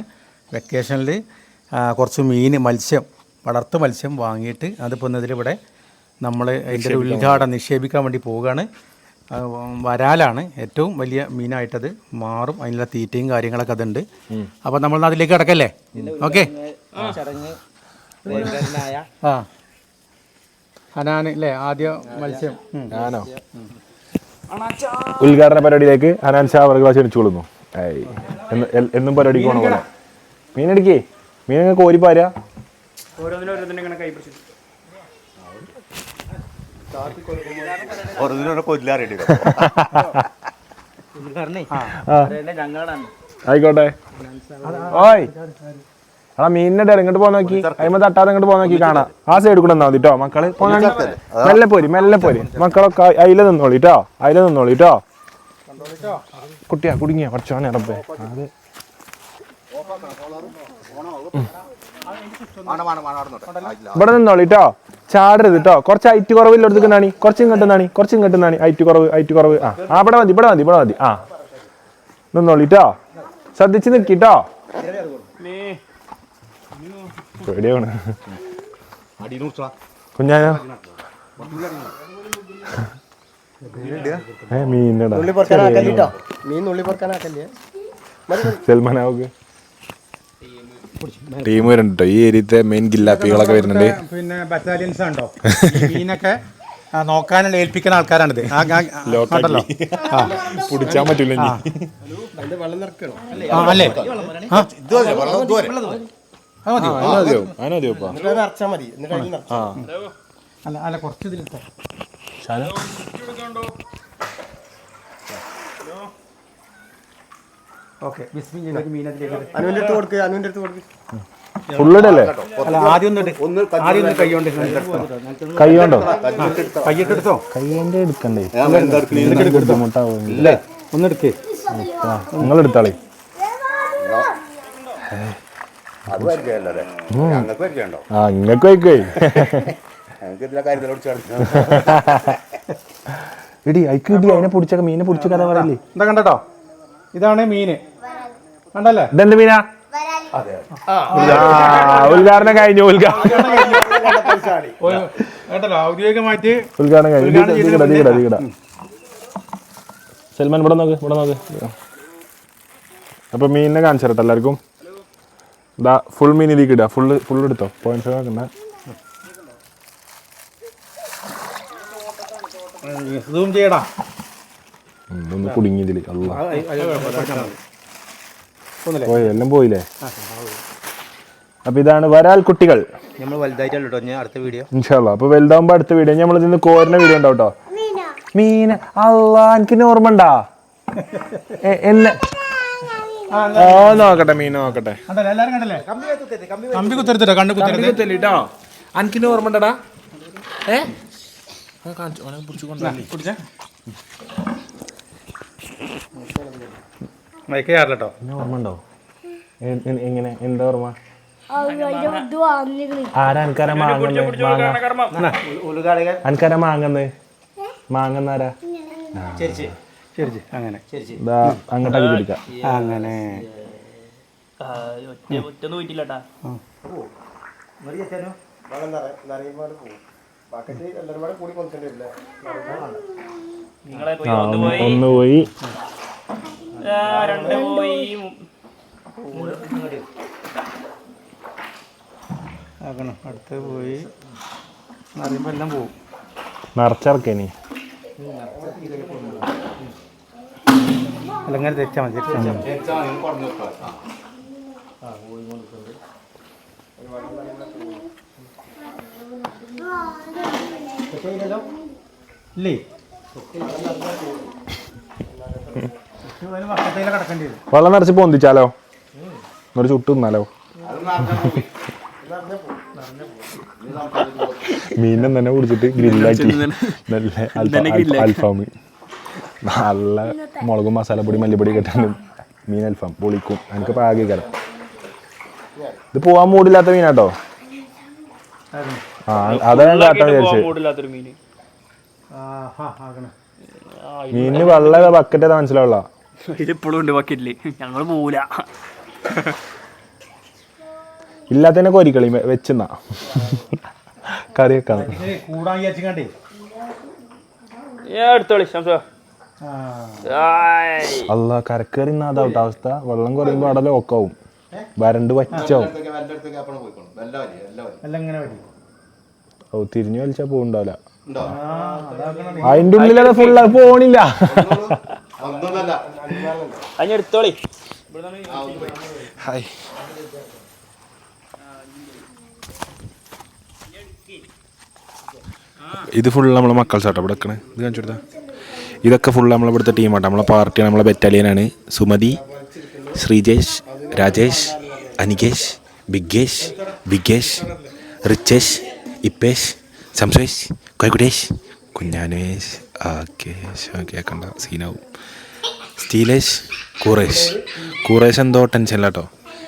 [SPEAKER 4] വെക്കേഷനിൽ കുറച്ച് മത്സ്യം, വളർത്തു മത്സ്യം വാങ്ങിയിട്ട് അതിപ്പോൾ ഇതിലിവിടെ നമ്മൾ അതിൻ്റെ ഉദ്ഘാടനം നിക്ഷേപിക്കാൻ വേണ്ടി പോവുകയാണ്. വരാലാണ് ഏറ്റവും വലിയ മീനായിട്ടത് മാറും. അതിനുള്ള തീറ്റയും കാര്യങ്ങളൊക്കെ അതുണ്ട്. അപ്പോൾ നമ്മൾ അതിലേക്ക് കിടക്കല്ലേ? ഓക്കെ. ഹനാൻ അല്ലേ ആദ്യ മത്സ്യം?
[SPEAKER 1] ഞാനോ? ഉദ്ഘാടന പരിപാടിയിലേക്ക് ഹനാൻ ഷാ വർഗ്ഗ ക്ഷണിച്ചുകൊള്ളുന്നു. എന്നും പരിപാടിക്ക് പോകണ പോലെ മീനെടുക്കേ. മീനൊക്കെ കോരിപ്പാരാ. ആയിക്കോട്ടെ. ഓയ് ആ മീനിന്റെ ഇടയിൽ ഇങ്ങോട്ട് പോകാൻ നോക്കി, അതിമ തട്ടാതെ ഇങ്ങോട്ട് പോകാൻ നോക്കി കാണാം. ആ സൈഡ് കൂടെ നിന്നാ മതി കേട്ടോ മക്കള്. മെല്ലെ പോരി മക്കളൊക്കെ അതില നിന്നോളിട്ടോ, കുട്ടിയാ കുടുങ്ങിയ പഠിച്ചോനെ ഇറപ്പേ. അത് ഇവിടെ നിന്നോളിട്ടോ, ചാടരുത് കേട്ടോ. കുറച്ച് ഹൈറ്റ് കുറവില്ലെടുത്ത് നാണി, കുറച്ച് ഇങ്ങോട്ട് നാണി. ഹൈറ്റ് കുറവ്. ആ ഇവിടെ മതി. ആ നിന്നോളിട്ടോ, ശ്രദ്ധിച്ച് നിൽക്കിട്ടോ. പേടിയാണ് കുഞ്ഞാനോ. മീനടാ സൽമാനാവുക ടീം വരുന്നുണ്ടോ ഈ ഏരിയത്തെ മെയിൻ ഗില്ലാപ്പികളൊക്കെ വരുന്നുണ്ട്.
[SPEAKER 4] പിന്നെ ബറ്റാലിയൻസ് ഉണ്ടോ മീനൊക്കെ നോക്കാനും ഏൽപ്പിക്കുന്ന ആൾക്കാരാണിത്.
[SPEAKER 1] പിടിച്ചാൻ പറ്റൂല
[SPEAKER 4] അല്ലേ? അല്ല കുറച്ച് ഇതിലിട്ടോ. ഓക്കെ
[SPEAKER 1] ഫുള്ളിടല്ലേ? കൈകൊണ്ടോ? കൈകൊണ്ട് എടുക്കണ്ടേ? ബുദ്ധിമുട്ടാവും.
[SPEAKER 4] ഒന്നെടുക്കേ,
[SPEAKER 1] നിങ്ങളെടുത്താളേ. ആ ഇങ്ങക്ക് വയ്ക്കേ ഇടി അയക്ക് ഇടി. അതിനെ പിടിച്ച മീനെ പിടിച്ച കഥ പറയില്ലേ?
[SPEAKER 4] എന്താ കണ്ടോ, ഇതാണ് മീന് കണ്ടല്ലേ?
[SPEAKER 1] ഇതെന്ത് മീനാ? ഉദ്ഘാടനം കഴിഞ്ഞു.
[SPEAKER 4] കേട്ടല്ലോ ഔദ്യോഗികമായിട്ട്
[SPEAKER 1] ഉദ്ഘാടനം കഴിഞ്ഞു. സൽമാൻ ഇവിടെ നോക്ക്. അപ്പൊ മീനിനെ കാണിച്ചു തരട്ടെ എല്ലാവർക്കും. ഇതാ ഫുൾ മീൻ ഇതിലേക്ക് ഇടുക. ഫുൾ എടുത്തോ. പോയിന്റ്സ് ആക്കണ്ട.
[SPEAKER 4] സൂം ചെയ്യടാ.
[SPEAKER 1] ഒന്ന് കുടുങ്ങി ഇതില്. പോയി എല്ലാം പോയില്ലേ? അപ്പൊ ഇതാണ് വരാൽ കുട്ടികൾ. ഇൻഷാ അല്ലാഹ്. അപ്പൊ വലുതാവുമ്പോ അടുത്ത വീഡിയോ നമ്മൾ ഇതിന്ന് കോരുന്ന വീഡിയോ ഉണ്ടാവും കേട്ടോ. മീന അല്ലാ എനിക്ക് ഓർമ്മ ഉണ്ടാ എന്നെ നോക്കട്ടെ. മീൻ നോക്കട്ടെ.
[SPEAKER 4] കമ്പി കുത്തരുത്തട്ടോ, കണ്ണു കുത്തരുത്തല്ലോ.
[SPEAKER 1] അനക്കിന് ഓർമ്മ ഉണ്ടടാ?
[SPEAKER 4] മയക്കാറില്ലട്ടോ.
[SPEAKER 1] ഓർമ്മ ഉണ്ടോ? എങ്ങനെ എന്താ ഓർമ്മ? ആരാ അനക്കാരാ മാങ്ങന്നാരാ?
[SPEAKER 4] അങ്ങനെ
[SPEAKER 1] അങ്ങോട്ടേക്ക് പിടിക്കാം.
[SPEAKER 4] അങ്ങനെ
[SPEAKER 1] ഒന്ന് പോയി.
[SPEAKER 4] അടുത്ത് പോയി അറിയുമ്പോ എല്ലാം പോവും.
[SPEAKER 1] നിറച്ചിറക്കേനി
[SPEAKER 4] അല്ലെങ്കിൽ തെറ്റാ മതി. ഇല്ലേ കിടക്കേണ്ടി വരും.
[SPEAKER 1] വെള്ളം നിറച്ച് പൊന്തിച്ചാലോ? ഒരു ചുട്ടു നിന്നാലോ? മീനെ തന്നെ കുടിച്ചിട്ട് ഗ്രില്ലാക്കി നല്ല അൽഫാം, നല്ല മുളകും മസാലപ്പൊടി മല്ലിപ്പൊടി കെട്ടാൻ മീൻ അൽഫാം പൊളിക്കും. എനിക്ക് പാകി കരം. ഇത് പോവാൻ മൂടില്ലാത്ത മീനാട്ടോ. ആ അതാ ഞാൻ കാട്ടാൻ വിചാരിച്ചത്. മീനിന് വെള്ള ബക്കറ്റ് ഏതാ മനസ്സിലാവുള്ള?
[SPEAKER 2] ഇതിപ്പോഴും ഉണ്ട് ബക്കറ്റില്. ഞങ്ങൾ പോവില്ല.
[SPEAKER 1] ഇല്ലാത്തന്നെ കോരിക്കളി വെച്ചെന്നാ കറി വെക്കാം. അല്ല കരക്കേറി അതാവട്ടെ അവസ്ഥ. വെള്ളം കുറയുമ്പോ അവിടെ ലോക്കാവും, വരണ്ട് വച്ചാവും. ഓ തിരിഞ്ഞു വലിച്ചാ പോണ്ടാവില്ല. അതിന്റെ ഉള്ളിലത് ഫുള്ള് പോണില്ല.
[SPEAKER 2] എടുത്തോളി.
[SPEAKER 1] ഹായ് ഇത് ഫുൾ നമ്മളെ മക്കൾസാട്ടോ ഇവിടെ വെക്കണേ. ഇത് കാണിച്ചു കൊടുത്താ. ഇതൊക്കെ ഫുൾ നമ്മളെ ഇവിടുത്തെ ടീമാട്ടോ. നമ്മളെ പാർട്ടിയാണ്, നമ്മളെ ബറ്റാലിയനാണ്. സുമതി, ശ്രീജേഷ്, രാജേഷ്, അനികേഷ്, ബിഗേഷ്, ബിഗേഷ്, റിച്ചേഷ്, ഇപ്പേഷ്, സംശേഷ്, കോയക്കുടേഷ്, കുഞ്ഞാനേഷ്, ആകേഷ്, കേൾക്കണ്ട സീനാവും. സ്റ്റീലേഷ്, കൂറേഷ് എന്തോ ടെൻഷനില്ല കേട്ടോ.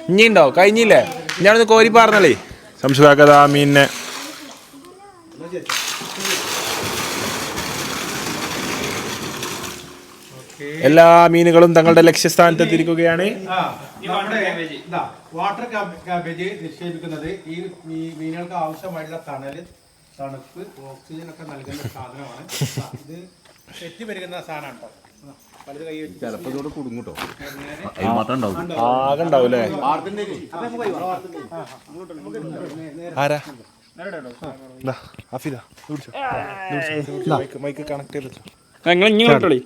[SPEAKER 1] ഇനി ഉണ്ടോ? കഴിഞ്ഞില്ലേ? ഞാനൊന്ന് കോരി പറഞ്ഞല്ലേ. സംശയമാക്കാതെ ആ മീനിനെ എല്ലാ മീനുകളും തങ്ങളുടെ ലക്ഷ്യസ്ഥാനത്ത് എത്തിയിരിക്കുകയാണ്.
[SPEAKER 4] വാട്ടർ കാബേജ് നിക്ഷേപിക്കുന്നത് ഈ മീനുകൾക്ക് ആവശ്യമായിട്ടുള്ള തണുപ്പ് ഓക്സിജൻ ഒക്കെ നൽകുന്ന സാധനമാണ്. ഇത് തെറ്റി വരുന്ന സാധനമാണ് കേട്ടോ.
[SPEAKER 1] ആകെ ഉണ്ടാവൂലേ? ആരാ മൈക്ക് കണക്ട് ചെയ്ത്
[SPEAKER 2] ഇങ്ങോട്ടോളി.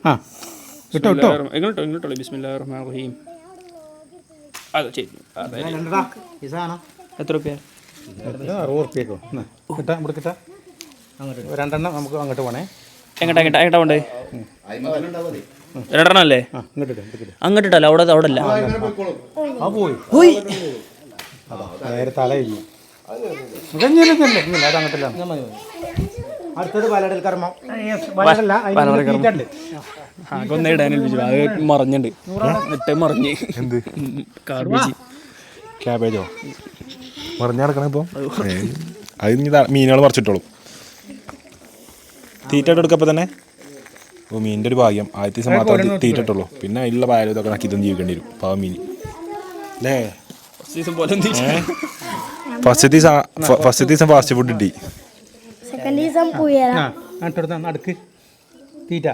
[SPEAKER 2] എത്ര റുപ്യ?
[SPEAKER 4] 60 രണ്ടെണ്ണം നമുക്ക് അങ്ങോട്ട് പോണേ.
[SPEAKER 2] എങ്ങോട്ടാ പോണ്ടേ? രണ്ടെണ്ണം അല്ലേ? അങ്ങോട്ടിട്ടല്ല, അവിടെ അല്ല.
[SPEAKER 4] തലയില്ല. അടുത്തത് വലടൽ കർമ്മം.
[SPEAKER 2] കൊന്നിടാനേൽപ്പിച്ചു. അത് മറിഞ്ഞിട്ടുണ്ട്. എന്നിട്ട് മറിഞ്ഞ്.
[SPEAKER 1] എന്ത് ക്യാബേജോ മറിഞ്ഞടക്കണം ഇപ്പം? അത് ഇനി മീനുകൾ മറിച്ചിട്ടോളും. തീറ്റ എടുക്കപ്പോൾ തന്നെ. ഓ മീനിൻ്റെ ഒരു ഭാഗ്യം. ആദ്യത്തെ ദിവസം മാത്രം തീറ്റ ഇട്ടുള്ളൂ. പിന്നെ അതിലുള്ള പായലും ഇതൊക്കെ നക്കി ഇതൊന്നും ജീവിക്കേണ്ടി വരും. പാവം മീൻ അല്ലേ? ഫസ്റ്റ് ദിവസം ഫാസ്റ്റ് ഫുഡ് കിട്ടി.
[SPEAKER 4] അടുക്ക് തീറ്റ.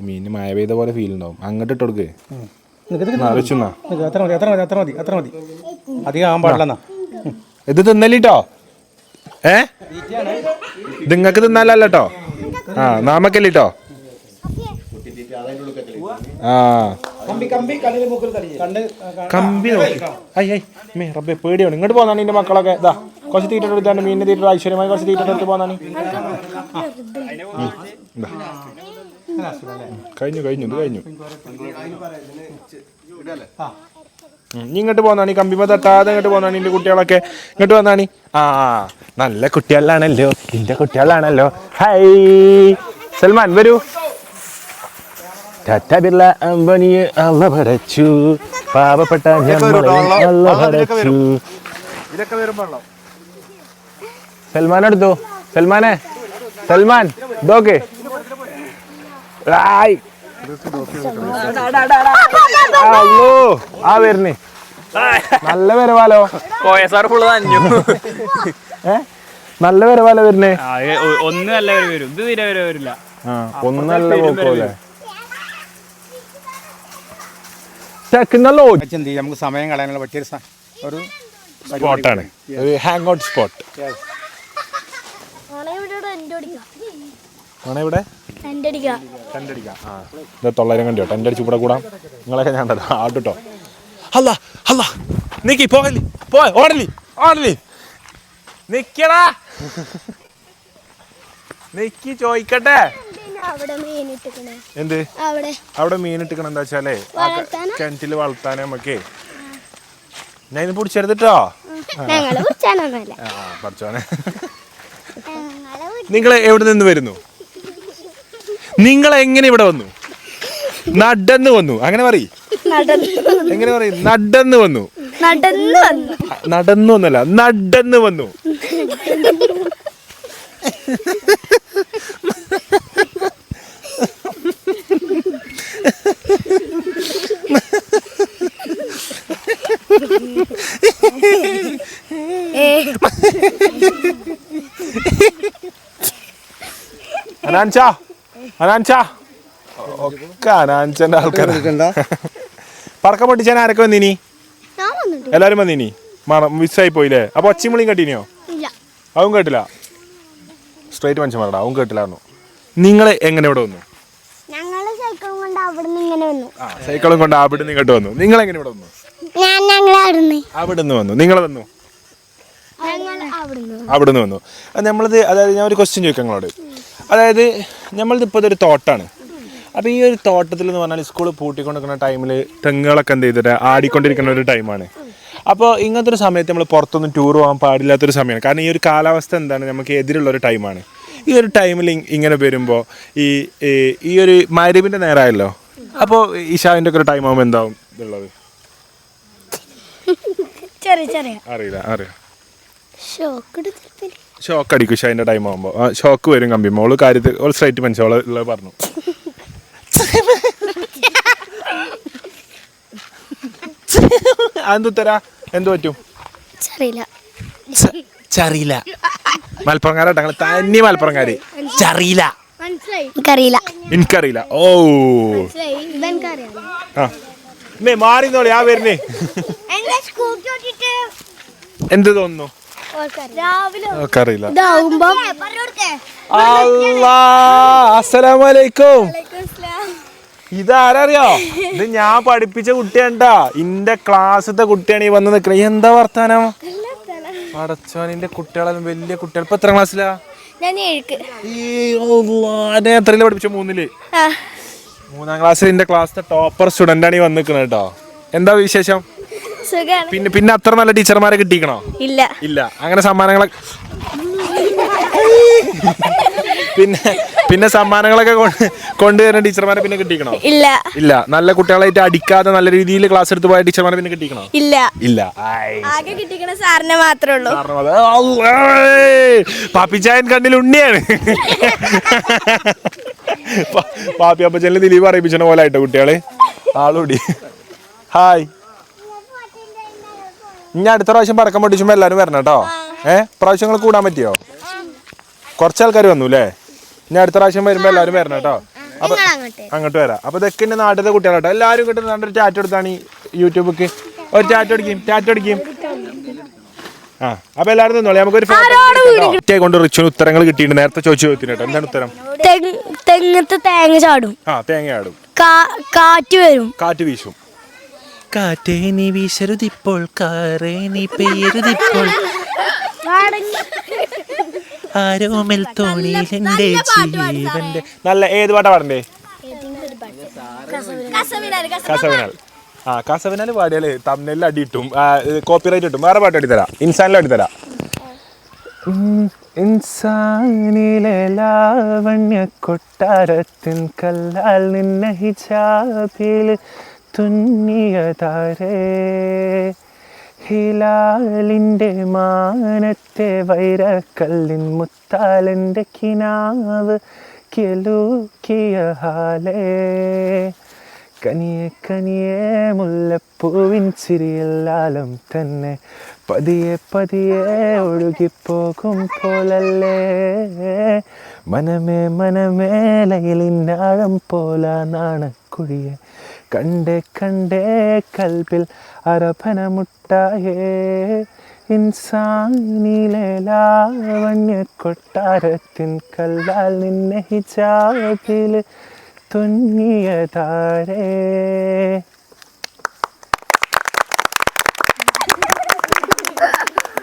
[SPEAKER 1] മീനിന് മഴ പെയ്ത പോലെ ഫീൽ ഉണ്ടാവും. അങ്ങോട്ട് ഇട്ട് കൊടുക്ക്.
[SPEAKER 4] അത്ര മതി. അധികം ആകാൻ പാടില്ലെന്നാ.
[SPEAKER 1] ഇത് തിന്നലിട്ടോ. നിങ്ങൾക്ക് തിന്നാലല്ലോ. ആ നാമക്കല്ലിട്ടോ. ആ കമ്പി റബ്ബെ പേടിയാണ്. ഇങ്ങോട്ട് പോന്നാണ് നിന്റെ മക്കളൊക്കെ. ഇതാ കുറച്ച് തീറ്റ എടുത്താണ്. മീനിന് തീറ്റ ഐശ്വര്യമായി കുറച്ച് തീറ്റ എടുത്ത് പോന്നാണ്. കഴിഞ്ഞു ഇത് കഴിഞ്ഞു. നീ ഇങ്ങോട്ട് പോന്നാണ്. കമ്പിമ തട്ടാതെ ഇങ്ങോട്ട് പോന്നാണ്. നിന്റെ കുട്ടികളൊക്കെ ഇങ്ങോട്ട് വന്നാണ്. ആ നല്ല കുട്ടികളാണല്ലോ. നിന്റെ കുട്ടികളാണല്ലോ. ഹൈ സൽമാൻ വരൂ. ടാറ്റ ബിർള അംബാനിയെ അല്ലാഹ് ഭരിച്ചു. പാവപ്പെട്ട ഞങ്ങളെ അല്ലാഹ് ഭരിച്ചു. സൽമാൻ എടുത്തു. സൽമാൻ ഇതൊക്കെ ആ വരുന്നേ. നല്ല വരവാലോ. നല്ല വരവാലോ വരുന്നേ.
[SPEAKER 2] ഒന്ന് നല്ല വരും. ഇത് തീരെ വരില്ല.
[SPEAKER 1] ഒന്ന് നല്ല പോക്കോല്ലേ.
[SPEAKER 4] നമുക്ക് സമയം കളയാനുള്ള പറ്റിയൊരു ഒരു
[SPEAKER 1] സ്പോട്ടാണ്. ഒരു ഹാങ് ഔട്ട് സ്പോട്ട്. ഇവിടെ തൊള്ളായിരം കണ്ടിയോ? ടെൻ്റ് അടിച്ച് ഇവിടെ കൂടാം. നിങ്ങളൊക്കെ ഞാൻ ആട്ടോ. അല്ല നിക്കി പോകല്ലേ. ഓടലി നിക്കടാ. നിക്കി ചോദിക്കട്ടെ. എന്ത് അവിടെ മീൻ ഇട്ടിക്കണം? എന്താ വെച്ചാലേ കിണറ്റില് വളർത്താനേ നമുക്ക്. ഞാൻ ഇത് പിടിച്ചെടുത്തിട്ടോ. പഠിച്ചോനെ. നിങ്ങൾ എവിടെ നിന്ന് വരുന്നു? നിങ്ങൾ എങ്ങനെ ഇവിടെ വന്നു? നടന്ന് വന്നു. അങ്ങനെ പറയും. എങ്ങനെ പറയും? നടന്ന് വന്നു. നടന്നു വന്നല്ല, നടന്ന് വന്നു. അനാൻചാ ഒക്കെ അനാൻചന്റെ ആൾക്കാർ. പറക്കം പൊട്ടിച്ചാൻ ആരൊക്കെ വന്നിനി? എല്ലാരും വന്നിനി. മിസ്സായി പോയില്ലേ? അപ്പൊ ഒച്ചിമുളിയും കേട്ടിനിയോ? അതും കേട്ടില്ല. സ്ട്രേറ്റ് മനുഷ്യന്മാരുടെ അതും കേട്ടില്ലായിരുന്നു. നിങ്ങൾ എങ്ങനെ ഇവിടെ വന്നു? സൈക്കിളും കൊണ്ട് അവിടുന്ന് ഇങ്ങോട്ട് വന്നു. നിങ്ങൾ എങ്ങനെ ഇവിടെ വന്നു? അവിടുന്ന് വന്നു. നിങ്ങൾ വന്നു. അവിടുന്ന് വന്നു. നമ്മളിത് അതായത് ഞാൻ ഒരു ക്വസ്റ്റ്യൻ ചോദിക്കാം നിങ്ങളോട്. അതായത് നമ്മളിതിപ്പോൾ ഇതൊരു തോട്ടാണ്. അപ്പോൾ ഈ ഒരു തോട്ടത്തിൽ എന്ന് പറഞ്ഞാൽ സ്കൂൾ പൂട്ടിക്കൊണ്ടിരിക്കുന്ന ടൈമിൽ തെങ്ങുകളൊക്കെ എന്ത് ചെയ്തിട്ട് ആടിക്കൊണ്ടിരിക്കുന്ന ഒരു ടൈമാണ്. അപ്പോൾ ഇങ്ങനത്തെ ഒരു സമയത്ത് നമ്മൾ പുറത്തൊന്നും ടൂർ പോകാൻ പാടില്ലാത്തൊരു സമയമാണ്. കാരണം ഈ ഒരു കാലാവസ്ഥ എന്താണ് നമുക്ക് എതിരുള്ളൊരു ടൈമാണ്. ഈ ഒരു ടൈമിൽ ഇങ്ങനെ വരുമ്പോൾ ഈ ഒരു മഗ്‌രിബിൻ്റെ നേരമായല്ലോ. അപ്പോൾ ഇശാവിൻ്റെ ഒക്കെ ഒരു ടൈം ആകുമ്പോൾ എന്താവും ഇതുള്ളത്? അറിയാം ഷോക്ക് അടിക്കും ഇശാവിൻ്റെ ടൈം ആകുമ്പോൾ. ഷോക്ക് വരും കമ്പി മോള് കാര്യത്തിൽ ഓൾ സ്ട്രൈറ്റ് മനസ്സിലുള്ള പറഞ്ഞു. അതെന്തുത്തരാ എന്ത് പറ്റും? ചറിയില്ല. മലപ്പുറംകാരാട്ടോ ഞങ്ങൾ തനി മലപ്പുറംകാര്. ചറിയില്ല എനിക്കറിയില്ല. ഓ ആ മാറിന്നോളി ആ വരുന്നേ. എന്ത് തോന്നുന്നു? അറിയില്ല. അസ്സലാമലൈക്കും. ഇതാരറിയോ? ഇത് ഞാൻ പഠിപ്പിച്ച കുട്ടിയാണ്ടാ. ഇന്റെ ക്ലാസ്സിലത്തെ കുട്ടിയാണ് ഈ വന്ന് നിക്കണേ. എന്താ വർത്താനം? അടച്ചോനിന്റെ കുട്ടികളെല്ലാം വലിയ കുട്ടികൾ. ഇപ്പൊ എത്ര ക്ലാസ്സിലാ? എത്രയില് പഠിപ്പിച്ച? 3-ല്. 3-ാം ക്ലാസ്സിൽ എന്റെ ക്ലാസ്സിലെ ടോപ്പർ സ്റ്റുഡന്റ് ആണ് ഈ വന്ന് നിക്കണേ കേട്ടോ. എന്താ വിശേഷം? പിന്നെ അത്ര നല്ല ടീച്ചർമാരെ കിട്ടിക്കണോ? ഇല്ല. അങ്ങനെ സമ്മാനങ്ങളൊക്കെ പിന്നെ സമ്മാനങ്ങളൊക്കെ കൊണ്ടുവരുന്ന ടീച്ചർമാരെ പിന്നെ കിട്ടിക്കണോ? ഇല്ല. നല്ല കുട്ടികളായിട്ട് അടിക്കാതെ നല്ല രീതിയിൽ ക്ലാസ് എടുത്ത് പോയ ടീച്ചർമാരെ പിന്നെ കിട്ടിക്കണോ? ഇല്ല.
[SPEAKER 5] ആകെ കിട്ടിക്കണ സാറിനെ മാത്രമേ ഉള്ളൂ.
[SPEAKER 1] പാപ്പിച്ചായൻ കണ്ണിൽ ഉണ്ണിയാണ്. പാപ്പി അപ്പച്ചനിൽ ദിലീപ് അറിയിപ്പിച്ച പോലെ ആയിട്ടോ കുട്ടികള്. ആളൂടി ഹായ്. ഇനി അടുത്ത പ്രാവശ്യം പടക്കം പൊട്ടിച്ചുമ്പോ എല്ലാരും വരണം കേട്ടോ. പ്രാവശ്യങ്ങൾ കൂടാൻ പറ്റിയോ? കുറച്ച് ആൾക്കാർ വന്നു അല്ലേ? ഇനി അടുത്ത പ്രാവശ്യം വരുമ്പോ എല്ലാരും വരണം കേട്ടോ. അപ്പൊ അങ്ങോട്ട് വരാം. അപ്പൊ ഇതൊക്കെ എന്റെ നാട്ടിലെ കുട്ടികളാട്ടോ. എല്ലാരും കിട്ടുന്ന ഒരു ടാറ്റ എടുത്താണ് ഈ യൂട്യൂബിക്ക്. ഒരു ടാറ്റ അടിക്കും. ആ അപ്പൊ എല്ലാരും നിന്നോളൂ. നമുക്കൊരു ഫോട്ടോ കൊണ്ട് റിച്ചുവിന് ഉത്തരങ്ങൾ കിട്ടിയിട്ടുണ്ട്. നേരത്തെ ചോദിച്ചു കേട്ടോ. എന്താണ് ഉത്തരം?
[SPEAKER 5] തെങ്ങത്ത് തേങ്ങ ചാടും.
[SPEAKER 1] തേങ്ങ ആടും.
[SPEAKER 5] കാറ്റ് വരും.
[SPEAKER 1] കാറ്റ് വീശും. കാറ്റേ നീ വീശരുതിപ്പോൾ, കാറേ നീ പെയ്യരുതിപ്പോൾ, ആരോമൽ തോണിയിൽ എന്റെ ജീവന്റെ. നല്ല ഏത് പാട്ടാ പാടണ്ടേ? കസവിനാൽ. കസവിനാൽ പാടിയാല് തമ്മിൽ അടി കിട്ടും, കോപ്പിറൈറ്റ് കിട്ടും. വേറെ പാട്ട് അടിത്തരാം, ഇൻസാനിലും അടിത്തരാം. ഇൻസാനിലെ ലാവണ്യ കൊട്ടാരത്തിൻ കല്ലാൽ നിന്ന ഹിജാബിൽ തുന്നിയതാരേ, ഹിലാലിൻ്റെ മാനത്തെ വൈരക്കല്ലിൻ മുത്താലെൻ്റെ കിനാവ് കിലുക്കിയ ഹാലേ, കനിയെ കനിയെ മുല്ലപ്പൂവിൻ ചിരിയെല്ലാലും തന്നെ പതിയെ പതിയെ ഒഴുകിപ്പോകും പോലല്ലേ, മനമേ മനമേ ലയിലിനാഴം പോല നാണക്കുഴിയെ കണ്ടേ കണ്ടേ കൽബിൽ അരഭന മുട്ടായേ, ഇൻസാനിലെ ലാവണ്യ കൊട്ടാരത്തിൻ കല്ലാൽ നിന്നെ ഹിജാബിൽ തുന്നിയതാരേ.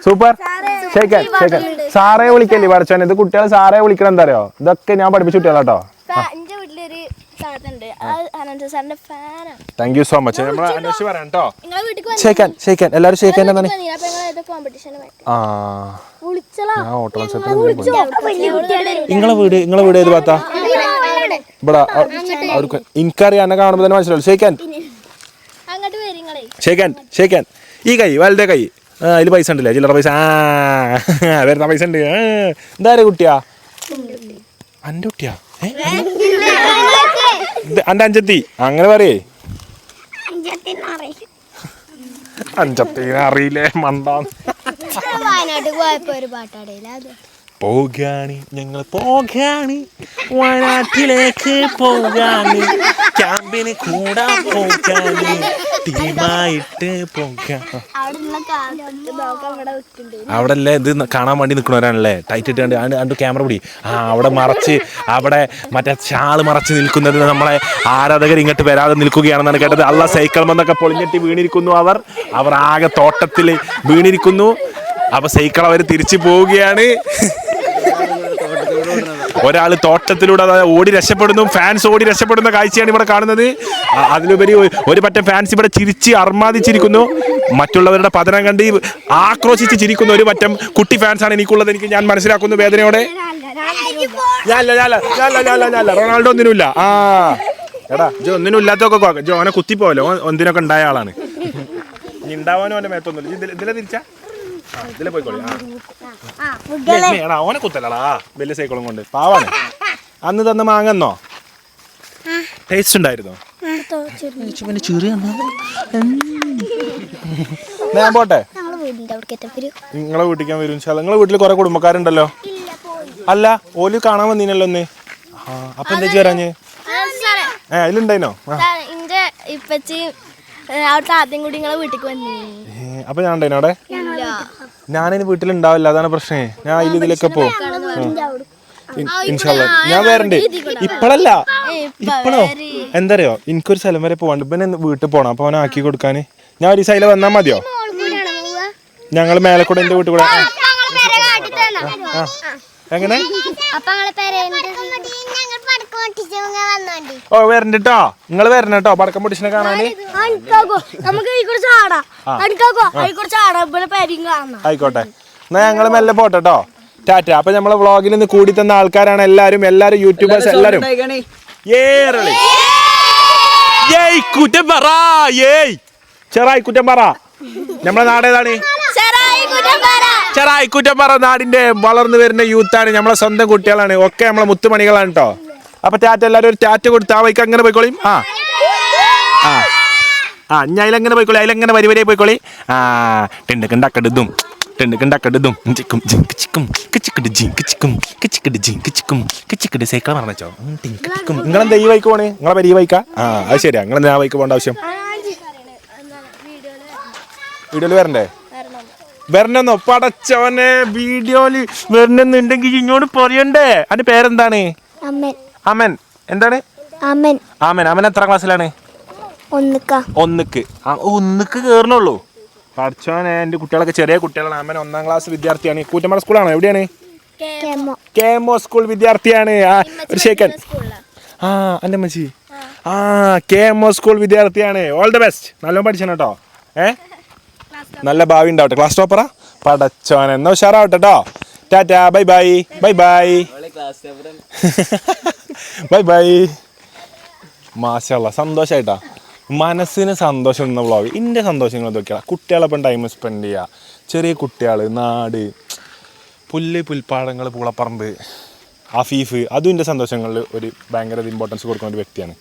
[SPEAKER 1] സൂപ്പർ. ഷേക്കൻ സാറേ വിളിക്കല്ലേ പഠിച്ചോനെ. ഇത് കുട്ടികൾ സാറേ വിളിക്കണം. എന്താ അറിയോ? ഇതൊക്കെ ഞാൻ പഠിപ്പിച്ച കുട്ടികളാട്ടോ. Thank you so much. നമ്മൾ അന്വേഷിച്ച് പറയാം കേട്ടോ. ഷേക്കൻ എല്ലാവരും ഷേക്കൻ എന്താണ്? നിങ്ങളെ വീട് ഏത് ഭാഗത്താ? ഇവിടെ അവർക്ക് എനിക്കറിയാം. എന്നെ കാണുമ്പോൾ തന്നെ മനസ്സിലാവും. ഷേക്കൻ ഈ കൈ വലുതേ കൈ. അതിൽ പൈസ ഉണ്ടല്ലേ, ചില്ലറ പൈസ. വരുന്ന പൈസ ഉണ്ട്. എന്തായാലും കുട്ടിയാ? അൻ്റെ കുട്ടിയാ? അന്റെ അഞ്ചത്തി? അങ്ങനെ പറയേ. അഞ്ചത്തിന് അറിയില്ലേ മണ്ടാന്ന്.
[SPEAKER 5] വയനാട്ടിൽ പോയപ്പോ ഒരു പാട്ടാടിയില്ല.
[SPEAKER 1] പോകാണ് ഞങ്ങൾ പോകാണ് വയനാട്ടിലേക്ക് പോകാണ്, ക്യാമ്പിന് കൂടാൻ പോകാണ്, ടീമായിട്ട് പോകാൻ. അവിടെ അല്ലേ ഇത് കാണാൻ വേണ്ടി നിൽക്കുന്നവരാണല്ലേ ടൈറ്റ് ഇട്ട് കണ്ട് ക്യാമറ പിടി. അവിടെ മറച്ച്, അവിടെ മറ്റേ ഷാള് മറച്ച് നിൽക്കുന്നത് നമ്മളെ ആരാധകർ ഇങ്ങോട്ട് വരാതെ നിൽക്കുകയാണെന്നാണ് കേട്ടത്. അല്ല സൈക്കിൾ വന്നൊക്കെ പൊളിഞ്ഞിട്ട് വീണിരിക്കുന്നു. അവർ ആകെ തോട്ടത്തിൽ വീണിരിക്കുന്നു. അപ്പൊ സൈക്കിൾ അവർ തിരിച്ചു പോവുകയാണ്. ഒരാൾ തോട്ടത്തിലൂടെ ഓടി രക്ഷപ്പെടുന്നു, ഫാൻസ് ഓടി രക്ഷപ്പെടുന്ന കാഴ്ചയാണ് ഇവിടെ കാണുന്നത്. അതിലുപരി ഒരു പറ്റം ഫാൻസ് ഇവിടെ ചിരിച്ച് അർമാദിച്ചിരിക്കുന്നു. മറ്റുള്ളവരുടെ പതനം കണ്ട് ആക്രോശിച്ച് ചിരിക്കുന്ന ഒരു പറ്റം കുട്ടി ഫാൻസാണ് എനിക്കുള്ളത്. ഞാൻ മനസ്സിലാക്കുന്നു വേദനയോടെ. റൊണാൾഡോ ഒന്നിനുമില്ല. എടാ ജോ ഒന്നിനും ഇല്ലാത്തൊക്കെ ജോ അവനെ കുത്തിപ്പോവല്ലോ, ഒന്നിനൊക്കെ ഉണ്ടായ ആളാണ്. ഇനി ഉണ്ടാവാനും അവന്റെ മേത്തൊന്നുമില്ല. ഇതിലെ തിരിച്ചാ ഇതിലെ പോയിക്കോളി. ഓനെ കുത്തല്ലടാ വലിയ സൈക്കിളും കൊണ്ട്. പാവാണ്. അന്ന് തന്ന മാങ്ങന്നോ? ടേസ്റ്റ് ഉണ്ടായിരുന്നോ? ഞാൻ പോട്ടെ. നിങ്ങളെ വീട്ടിക്കാൻ വരും. നിങ്ങളെ വീട്ടിൽ കുറെ കുടുംബക്കാരുണ്ടല്ലോ. അല്ല ഓല് കാണാൻ വന്നീനല്ലോ ഒന്ന്. അപ്പൊ എന്താ ചേരാഞ്ഞ്? അതിലുണ്ടായിനോ? അപ്പൊ ഞാൻ ഉണ്ടായിനോ അവിടെ? ഞാനതിന് വീട്ടിലുണ്ടാവില്ല, അതാണ് പ്രശ്നേ. ഞാൻ അതിൽ ഇതിലൊക്കെ പോവും. ഇൻഷാല്ലാ ഞാൻ വരണ്ട്. ഇപ്പഴല്ല, ഇപ്പഴോ എന്താ അറിയോ, എനിക്കൊരു സ്ഥലം വരെ പോവാണ്ട്. ഇപ്പൊ വീട്ടിൽ പോണം. അപ്പൊ അവനെ ആക്കി കൊടുക്കാന് ഞാൻ ഒരു സൈല വന്നാ മതിയോ? ഞങ്ങൾ മേലെ കൂടെ എന്റെ വീട്ടിൽ കൂടെ. എങ്ങനെ? ഓ വരണ്ടോ, നിങ്ങൾ വരണട്ടോ പടക്കം പൊട്ടിച്ചിനെ കാണാന്. ആയിക്കോട്ടെ, എന്നാ ഞങ്ങള് മെല്ലെ പോട്ടെട്ടോ. ടാറ്റ. അപ്പൊ നമ്മളെ വ്ളോഗിൽ നിന്ന് കൂടി തന്ന ആൾക്കാരാണ് എല്ലാരും യൂട്യൂബേഴ്സ് എല്ലാരും. ചെറായി കുറ്റംപറ. നമ്മളെ നാടേതാണ്? ചെറായി കുറ്റംപറ നാടിന്റെ വളർന്നു വരുന്ന യൂത്താണ്. നമ്മളെ സ്വന്തം കുട്ടികളാണ്. ഒക്കെ നമ്മളെ മുത്തുമണികളാണ് കേട്ടോ. അപ്പൊ ടാറ്റ. എല്ലാരും ഒരു ടാറ്റ കൊടുത്ത് ആ വൈക്ക് അങ്ങനെ പോയിക്കോളിയും. ഞാൻ അതിലെങ്ങനെ പോയിക്കോളി, അതിലെങ്ങനെ വരി വരെ പോയിക്കോളി. ടെണ്ടും സൈക്കിൾ പറഞ്ഞോ. നിങ്ങളെന്താ ഈ വൈക്ക് പോണേ? നിങ്ങളെ വരി വൈക്കാ? അത് ശരിയാ. നിങ്ങളെന്താ ആ വൈക്ക് പോകേണ്ട ആവശ്യം? വീഡിയോയിൽ വരണ്ടേ? വരണമെന്നോ? പടച്ചോനെ വീഡിയോയില് വരണമെന്നുണ്ടെങ്കിൽ ഇങ്ങോട്ട് പറയണ്ടേ. അതിന്റെ പേരെന്താണ്? അമൻ. എന്താണ്? അമൻ. അമൻ എത്ര ക്ലാസ്സിലാണ്? ഒന്നിക്ക് കേറണുള്ളൂ. പഠിച്ചോനെ, എന്റെ കുട്ടികളൊക്കെ ചെറിയ കുട്ടികളാണ്. അമൻ 1ാം ക്ലാസ് വിദ്യാർത്ഥിയാണ്. കൂറ്റമ്പാറ സ്കൂളാണോ? എവിടെയാണ്? കേമോ സ്കൂൾ വിദ്യാർത്ഥിയാണ്. ഒരു ഷേക്കൻ. എന്റെ മച്ചി. കേമോ സ്കൂൾ വിദ്യാർത്ഥിയാണ്. All the best. നല്ലോണം പഠിച്ചാണ് കേട്ടോ. നല്ല ഭാവി ഉണ്ടാവട്ടെ. ക്ലാസ് ടോപ്പറാ? പടച്ചോനെ, എന്നാ ഉഷാറാവട്ടെ കേട്ടോ. ടാറ്റ. Bye bye. Bye bye. Bye bye. മാഷാഅല്ലാഹ്, സന്തോഷായിട്ടാ. മനസ്സിന് സന്തോഷം എന്ന വ്ളോഗ്. എൻ്റെ സന്തോഷങ്ങൾ എന്തൊക്കെയാണ്? കുട്ടികളൊപ്പം ടൈം സ്പെൻഡ് ചെയ്യുക, ചെറിയ കുട്ടികൾ, നാട്, പുൽപ്പാടങ്ങൾ, പൂളപ്പറമ്പ്, അഫീഫ്. അതും എൻ്റെ സന്തോഷങ്ങളിൽ ഒരു ഭയങ്കര ഇമ്പോർട്ടൻസ് കൊടുക്കുന്ന ഒരു വ്യക്തിയാണ്.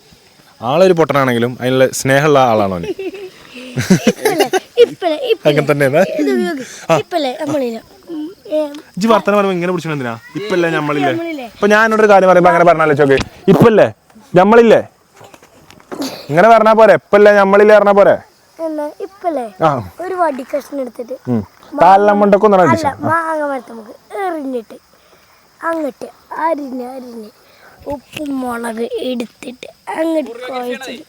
[SPEAKER 1] ആളൊരു പൊട്ടനാണെങ്കിലും അതിനുള്ള സ്നേഹമുള്ള ആളാണോ? അങ്ങനെ തന്നെയാണ്. ഇജ്ജ് വർത്തമാനം പറയുമ്പോൾ ഇങ്ങനെ പിടിച്ചോ എന്തിനാ? ഇപ്പല്ലേ നമ്മളില്ലേ? ഇപ്പൊ ഞാനോടൊരു കാര്യം പറയുമ്പോ അങ്ങനെ പറഞ്ഞാലോ ചോക്ക്. ഇപ്പല്ലേ നമ്മളില്ലേ? ഇങ്ങനെ പറഞ്ഞാ പോരെ? ഇപ്പല്ലേ നമ്മളില്ലേ പറഞ്ഞാ പോരെ? ഒരു വടി കഷ്ണം എടുത്തിട്ട് എറിഞ്ഞിട്ട് അങ്ങോട്ട് അരിഞ്ഞ് ഉപ്പും മുളക് എടുത്തിട്ട് അങ്ങോട്ട് കുഴച്ചിട്ട്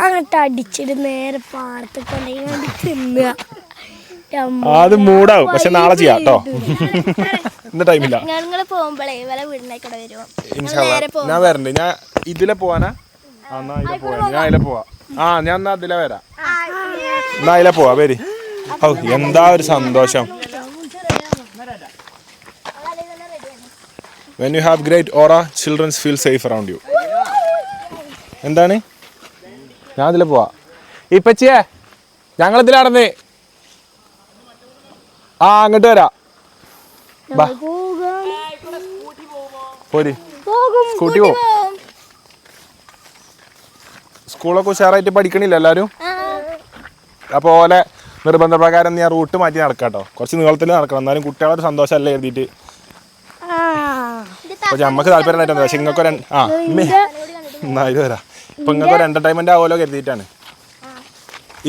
[SPEAKER 1] അങ്ങോട്ട് അടിച്ചിട്ട് നേരെ പാടത്ത് കൊണ്ടുപോയി തിന്നുക. അത് മൂടാവും. പക്ഷെ നാളെ ചെയ്യാം കേട്ടോ. ഇന്ന ടൈമില്ല. ഞാൻ വരണ്ട്. ഞാൻ ഇതിലെ പോവാനാ? ഞാൻ അതിലെ പോവാ. ഞാൻ എന്നാ അതിലെ വരാം. എന്നാ അതിലെ പോവാ. വരി. എന്താ ഒരു സന്തോഷം. When you have great aura, children feel safe around you. എന്താണ്? ഞാൻ അതിലെ പോവാ. ഇപ്പച്ചിയേ, ഞങ്ങളിതിൽ നടന്നേ. അങ്ങോട്ട് വരാം. പോരി. സ്കൂട്ടി പോവും. സ്കൂളൊക്കെ ഉഷാറായിട്ട് പഠിക്കണില്ല എല്ലാവരും? അപ്പോൾ ഓലെ നിർബന്ധപ്രകാരം ഞാൻ റൂട്ട് മാറ്റി നടക്കാട്ടോ. കുറച്ച് നീളത്തിൽ നടക്കണം, എന്നാലും കുട്ടികളൊരു സന്തോഷമല്ലേ എഴുതിയിട്ട്. അപ്പോൾ നമുക്ക് താല്പര്യം ഉണ്ടായിട്ടുണ്ട്. പക്ഷെ നിങ്ങൾക്ക് എന്നാലും വരാം. ഇപ്പൊ നിങ്ങൾക്ക് ഒരു എന്റർടൈൻമെന്റ് ആവുമല്ലോ കരുതിയിട്ടാണ്.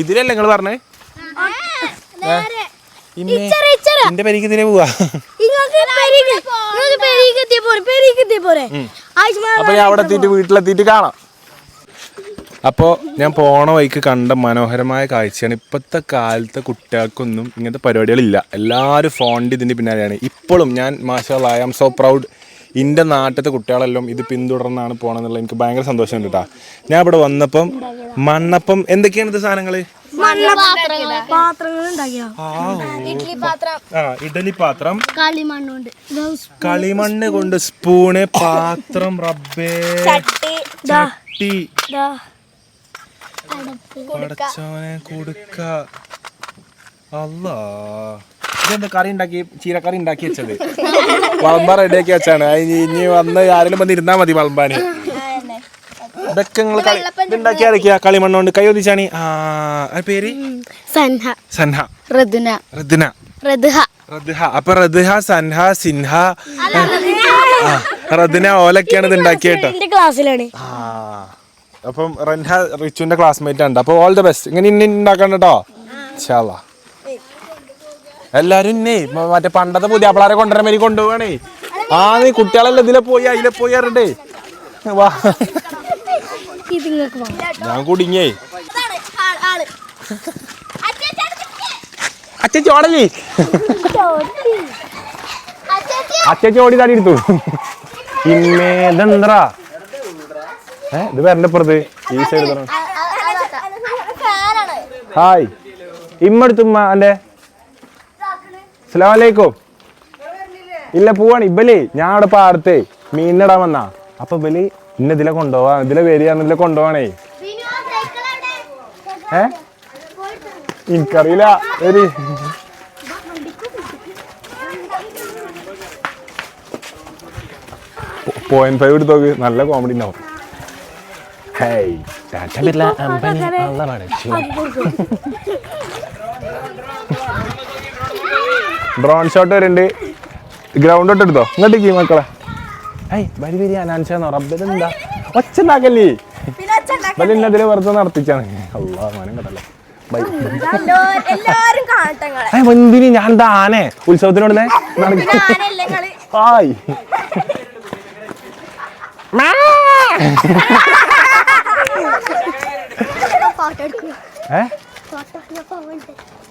[SPEAKER 1] ഇതിലല്ലേ നിങ്ങൾ പറഞ്ഞേ? എന്റെ പെരീക്ക് ഇതിനെ പോവാ. അപ്പൊ ഞാൻ അവിടെ എത്തിയിട്ട് വീട്ടിലെത്തിയിട്ട് കാണാം. അപ്പോൾ ഞാൻ പോണ വഴിക്ക് കണ്ട മനോഹരമായ കാഴ്ചയാണ്. ഇപ്പോഴത്തെ കാലത്തെ കുട്ടികൾക്കൊന്നും ഇങ്ങനത്തെ പരിപാടികളില്ല. എല്ലാവരും ഫോണിൻ്റെ ഇതിൻ്റെ പിന്നാലെയാണ്. ഇപ്പോഴും ഞാൻ മാഷാഅല്ലാ ഐ ആം സോ പ്രൗഡ്. എൻ്റെ നാട്ടിലത്തെ കുട്ടികളെല്ലാം ഇത് പിന്തുടർന്നാണ് പോകണമെന്നുള്ള എനിക്ക് ഭയങ്കര സന്തോഷമുണ്ട് കേട്ടോ. ഞാൻ ഇവിടെ വന്നപ്പം മണ്ണപ്പം എന്തൊക്കെയാണ് ഇത് സാധനങ്ങൾ? ഇഡലി പാത്രം, കളിമണ്ണ് കൊണ്ട് സ്പൂണ്, പാത്രം, റബ്ബേ, ചട്ടി, പടച്ചോനെ, കുടുക്ക. അല്ലാ, ഇതെന്താ കറി ഉണ്ടാക്കി? ചീരക്കറി ഉണ്ടാക്കി വെച്ചത് വളമ്പ റെഡിയാക്കി വെച്ചാണ്. ഇനി വന്ന് ആരെങ്കിലും വന്ന് ഇരുന്നാ മതി വളമ്പാന്. ഇതൊക്കെ നിങ്ങൾ ഇതുണ്ടാക്കി അരക്കുക കളിമണ്ണ് കൊണ്ട്. കൈ ഒതിച്ചാണ്. പേര് സൻഹ, റദ്ഹ. അപ്പൊ റദ്ഹ, സൻഹ, സിൻഹ, റദ്ന ഓലൊക്കെയാണ് ഇത് ഉണ്ടാക്കിയത് കേട്ടോ. അപ്പം റൻഹ റിച്ചുവിന്റെ ക്ലാസ്മേറ്റ് ഉണ്ട്. അപ്പൊ ഓൾ ദ ബെസ്റ്റ്. ഇങ്ങനെ ഇന്ന ഉണ്ടാക്കണ്ട കേട്ടോ. ഇൻഷാ അല്ലാ. എല്ലാരും ഇന്നേ മറ്റേ പണ്ടത്തെ പുതിയ ആപ്പിളാരെ കൊണ്ടുവരാൻ വേണ്ടി കൊണ്ടുപോവാണേ. നീ കുട്ടികളെല്ലാം ഇതിലെ പോയി അതിലെ പോയി അറിയണ്ടേ. വാ, ഞാൻ കുടുങ്ങിയേ. അച്ഛൻ ചോടല്ലേ? അച്ഛൻ ചോടി തടി എടുത്തു. ഇമ്മേതെന്താ ഇത് വരണ്ട പുറത്ത് ഈ സൈഡ്. ഹായ്, ഇമ്മടുത്തുമ്മ എന്റെ അസ്സലാമലൈക്കും. ഇല്ല പോവാണ്. ഇബലേ ഞാൻ അവിടെ പാടത്തെ മീനിടാൻ വന്നാ. അപ്പൊ ഇബല് ഇന്ന ഇതിലെ കൊണ്ടുപോവാ, ഇതിലെ വരികയെന്ന് ഇതിലെ കൊണ്ടുപോവാണേ. എനിക്കറിയില്ല. ഒരു .5 എടുത്തോക്ക്, നല്ല കോമഡി ഉണ്ടാവും. ഡ്രോൺ ഷോട്ട് വരുന്നുണ്ട്. ഗ്രൗണ്ട് തൊട്ട് എടുത്തോ. ഇങ്ങോട്ടേക്ക് മക്കളെ. വരി വരി അനാൻഷാന്നോ റബ്ബിലെന്താ ഒച്ച ഉണ്ടാക്കല്ലേ? ഇന്നതില് വെറുതെ നടത്തിച്ചാണ്. അല്ലാ മാനം കേട്ടല്ലേ. എന്തിന് ഞാൻ എന്താ ആനെ ഉത്സവത്തിനോടനെ ഹായ്.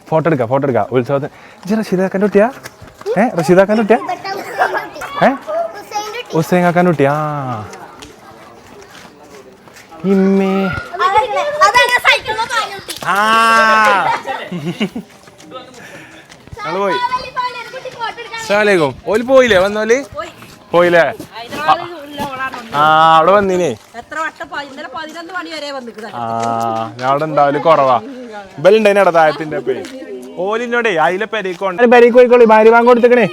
[SPEAKER 1] ഫോട്ടോ എടുക്കാം ഉത്സവത്തിന്. റഷീദാക്കാൻ്റെ കുട്ടിയാ? റഷീദാക്കാൻ്റെ കുട്ടിയാ? ഹുസൈൻ കാക്കാൻ്റെ കുട്ടിയാ? ഇമ്മേ ഞങ്ങള് പോയി. അസ്സലാമലൈക്കും. ഓല് പോയില്ലേ? വന്നോല് പോയില്ലേ? അവിടെ വന്നീനേ. ഞാൻ അവിടെ ഉണ്ടാവല് കുറവാ. ഇബലുണ്ടായിന് അവിടെ താഴത്തിന്റെ പേര്. ഓലിനോടേ അതിലെ പെരേക്കോണ്ട് പെരേക്ക് പോയിക്കോളി. ഭാര്യ വാങ്ങി കൊടുത്തേക്കണേ.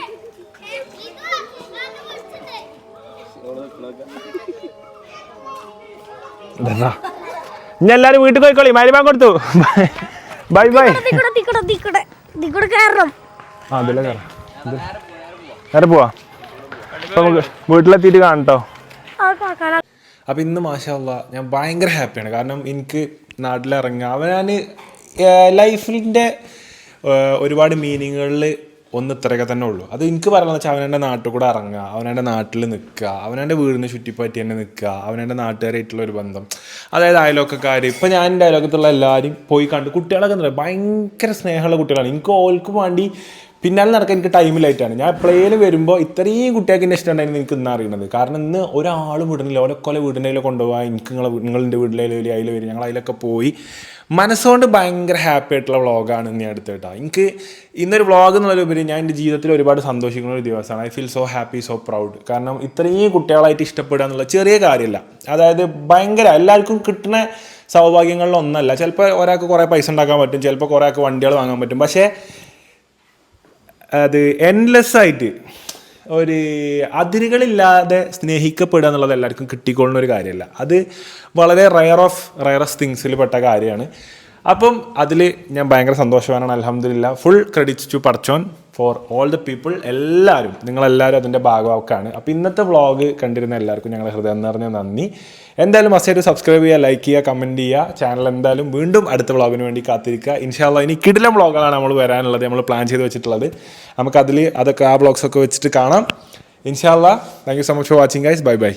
[SPEAKER 1] ഇനി എല്ലാരും വീട്ടിൽ പോയിക്കോളി. ഭാര്യ വാങ്ങി കൊടുത്തു. Bye bye. അതിലെ കയറാം. നേരെ പോവാ. അപ്പൊ നമുക്ക് വീട്ടിലെത്തിയിട്ട് കാണട്ടോ. അപ്പം ഇന്ന് മാഷാഅല്ലാ ഞാൻ ഭയങ്കര ഹാപ്പിയാണ്. കാരണം എനിക്ക് നാട്ടിലിറങ്ങുക ഞാൻ ലൈഫിൻ്റെ ഒരുപാട് മീനിങ്ങുകളിൽ ഒന്ന് ഇത്രയൊക്കെ തന്നെ ഉള്ളൂ. അത് എനിക്ക് പറയുന്നത് വെച്ചാൽ അവനെൻ്റെ നാട്ടിൽ കൂടെ ഇറങ്ങുക, അവനെൻ്റെ നാട്ടിൽ നിൽക്കുക, അവനെൻ്റെ വീടിന് ചുറ്റിപ്പറ്റി തന്നെ നിൽക്കുക, അവനെൻ്റെ നാട്ടുകാരായിട്ടുള്ള ഒരു ബന്ധം. അതായത് അയലോക്കക്കാർ. ഇപ്പം ഞാൻ എൻ്റെ അയലോക്കത്തുള്ള എല്ലാവരും പോയി കണ്ട് കുട്ടികളൊക്കെ എന്താ ഭയങ്കര സ്നേഹമുള്ള കുട്ടികളാണ്. എനിക്ക് ഓൾക്ക് വേണ്ടി പിന്നാലെ നടക്കാൻ എനിക്ക് ടൈമിലായിട്ടാണ്. ഞാൻ എപ്പോഴേലും വരുമ്പോൾ ഇത്രയും കുട്ടികൾക്ക് എൻ്റെ ഇഷ്ടം ഉണ്ടായിരുന്നു എനിക്ക് ഇന്ന് അറിയുന്നത്. കാരണം ഇന്ന് ഒരാളും വിടുന്നില്ല. ഓലക്കൊല വീടിൻ്റെ കൊണ്ടുപോകാൻ എനിക്ക് നിങ്ങളുടെ വീട്ടിലെ അതിൽ വരും. ഞങ്ങൾ അതിലൊക്കെ പോയി മനസ്സുകൊണ്ട് ഭയങ്കര ഹാപ്പി ആയിട്ടുള്ള വ്ളോഗാണ് ഇന്ന് ഞാൻ എടുത്ത് കേട്ടോ. എനിക്ക് ഇന്നൊരു വ്ളോഗ് എന്നുള്ളതിലുപരി ഞാൻ എൻ്റെ ജീവിതത്തിൽ ഒരുപാട് സന്തോഷിക്കുന്ന ഒരു ദിവസമാണ്. I feel so happy, so proud. കാരണം ഇത്രയും കുട്ടികളായിട്ട് ഇഷ്ടപ്പെടുക എന്നുള്ള ചെറിയ കാര്യമല്ല. അതായത് ഭയങ്കര എല്ലാവർക്കും കിട്ടുന്ന സൗഭാഗ്യങ്ങളിലൊന്നല്ല. ചിലപ്പോൾ ഒരാൾക്ക് കുറേ പൈസ ഉണ്ടാക്കാൻ പറ്റും, ചിലപ്പോൾ കുറേ ആൾക്ക് വണ്ടികൾ വാങ്ങാൻ പറ്റും. പക്ഷേ അത് എൻലെസ് ആയിട്ട് ഒരു അതിരുകളില്ലാതെ സ്നേഹിക്കപ്പെടുക എന്നുള്ളത് എല്ലാവർക്കും കിട്ടിക്കൊള്ളുന്ന ഒരു കാര്യമല്ല. അത് വളരെ റയറസ്റ്റ് തിങ്സിൽ പെട്ട കാര്യമാണ്. അപ്പം അതിൽ ഞാൻ ഭയങ്കര സന്തോഷവാനാണ്. അൽഹംദുലില്ലാ. ഫുൾ ക്രെഡിറ്റ്സ് ടു പടച്ചോൻ ഫോർ ഓൾ ദ പീപ്പിൾ. എല്ലാവരും നിങ്ങളെല്ലാവരും അതിൻ്റെ ഭാഗമാക്കാണ്. അപ്പോൾ ഇന്നത്തെ വ്ളോഗ് കണ്ടിരുന്ന എല്ലാവർക്കും ഞങ്ങൾ ഹൃദയം നിറഞ്ഞ നന്ദി. എന്തായാലും മസ്റ്റായിട്ട് സബ്സ്ക്രൈബ് ചെയ്യുക, ലൈക്ക് ചെയ്യുക, കമൻറ്റ് ചെയ്യുക. ചാനൽ എന്തായാലും വീണ്ടും അടുത്ത വ്ളോഗിന് വേണ്ടി കാത്തിരിക്കുക. ഇൻഷാ അല്ലാഹ് ഇനി കിടിലം വ്ളോഗുകളാണ് നമ്മൾ വരാനുള്ളത്, നമ്മൾ പ്ലാൻ ചെയ്ത് വെച്ചിട്ടുള്ളത്. നമുക്കതിൽ അതൊക്കെ ആ വ്ളോഗ്സൊക്കെ വെച്ചിട്ട് കാണാം ഇൻഷാ അല്ലാഹ്. Thank you so much for watching guys. Bye by.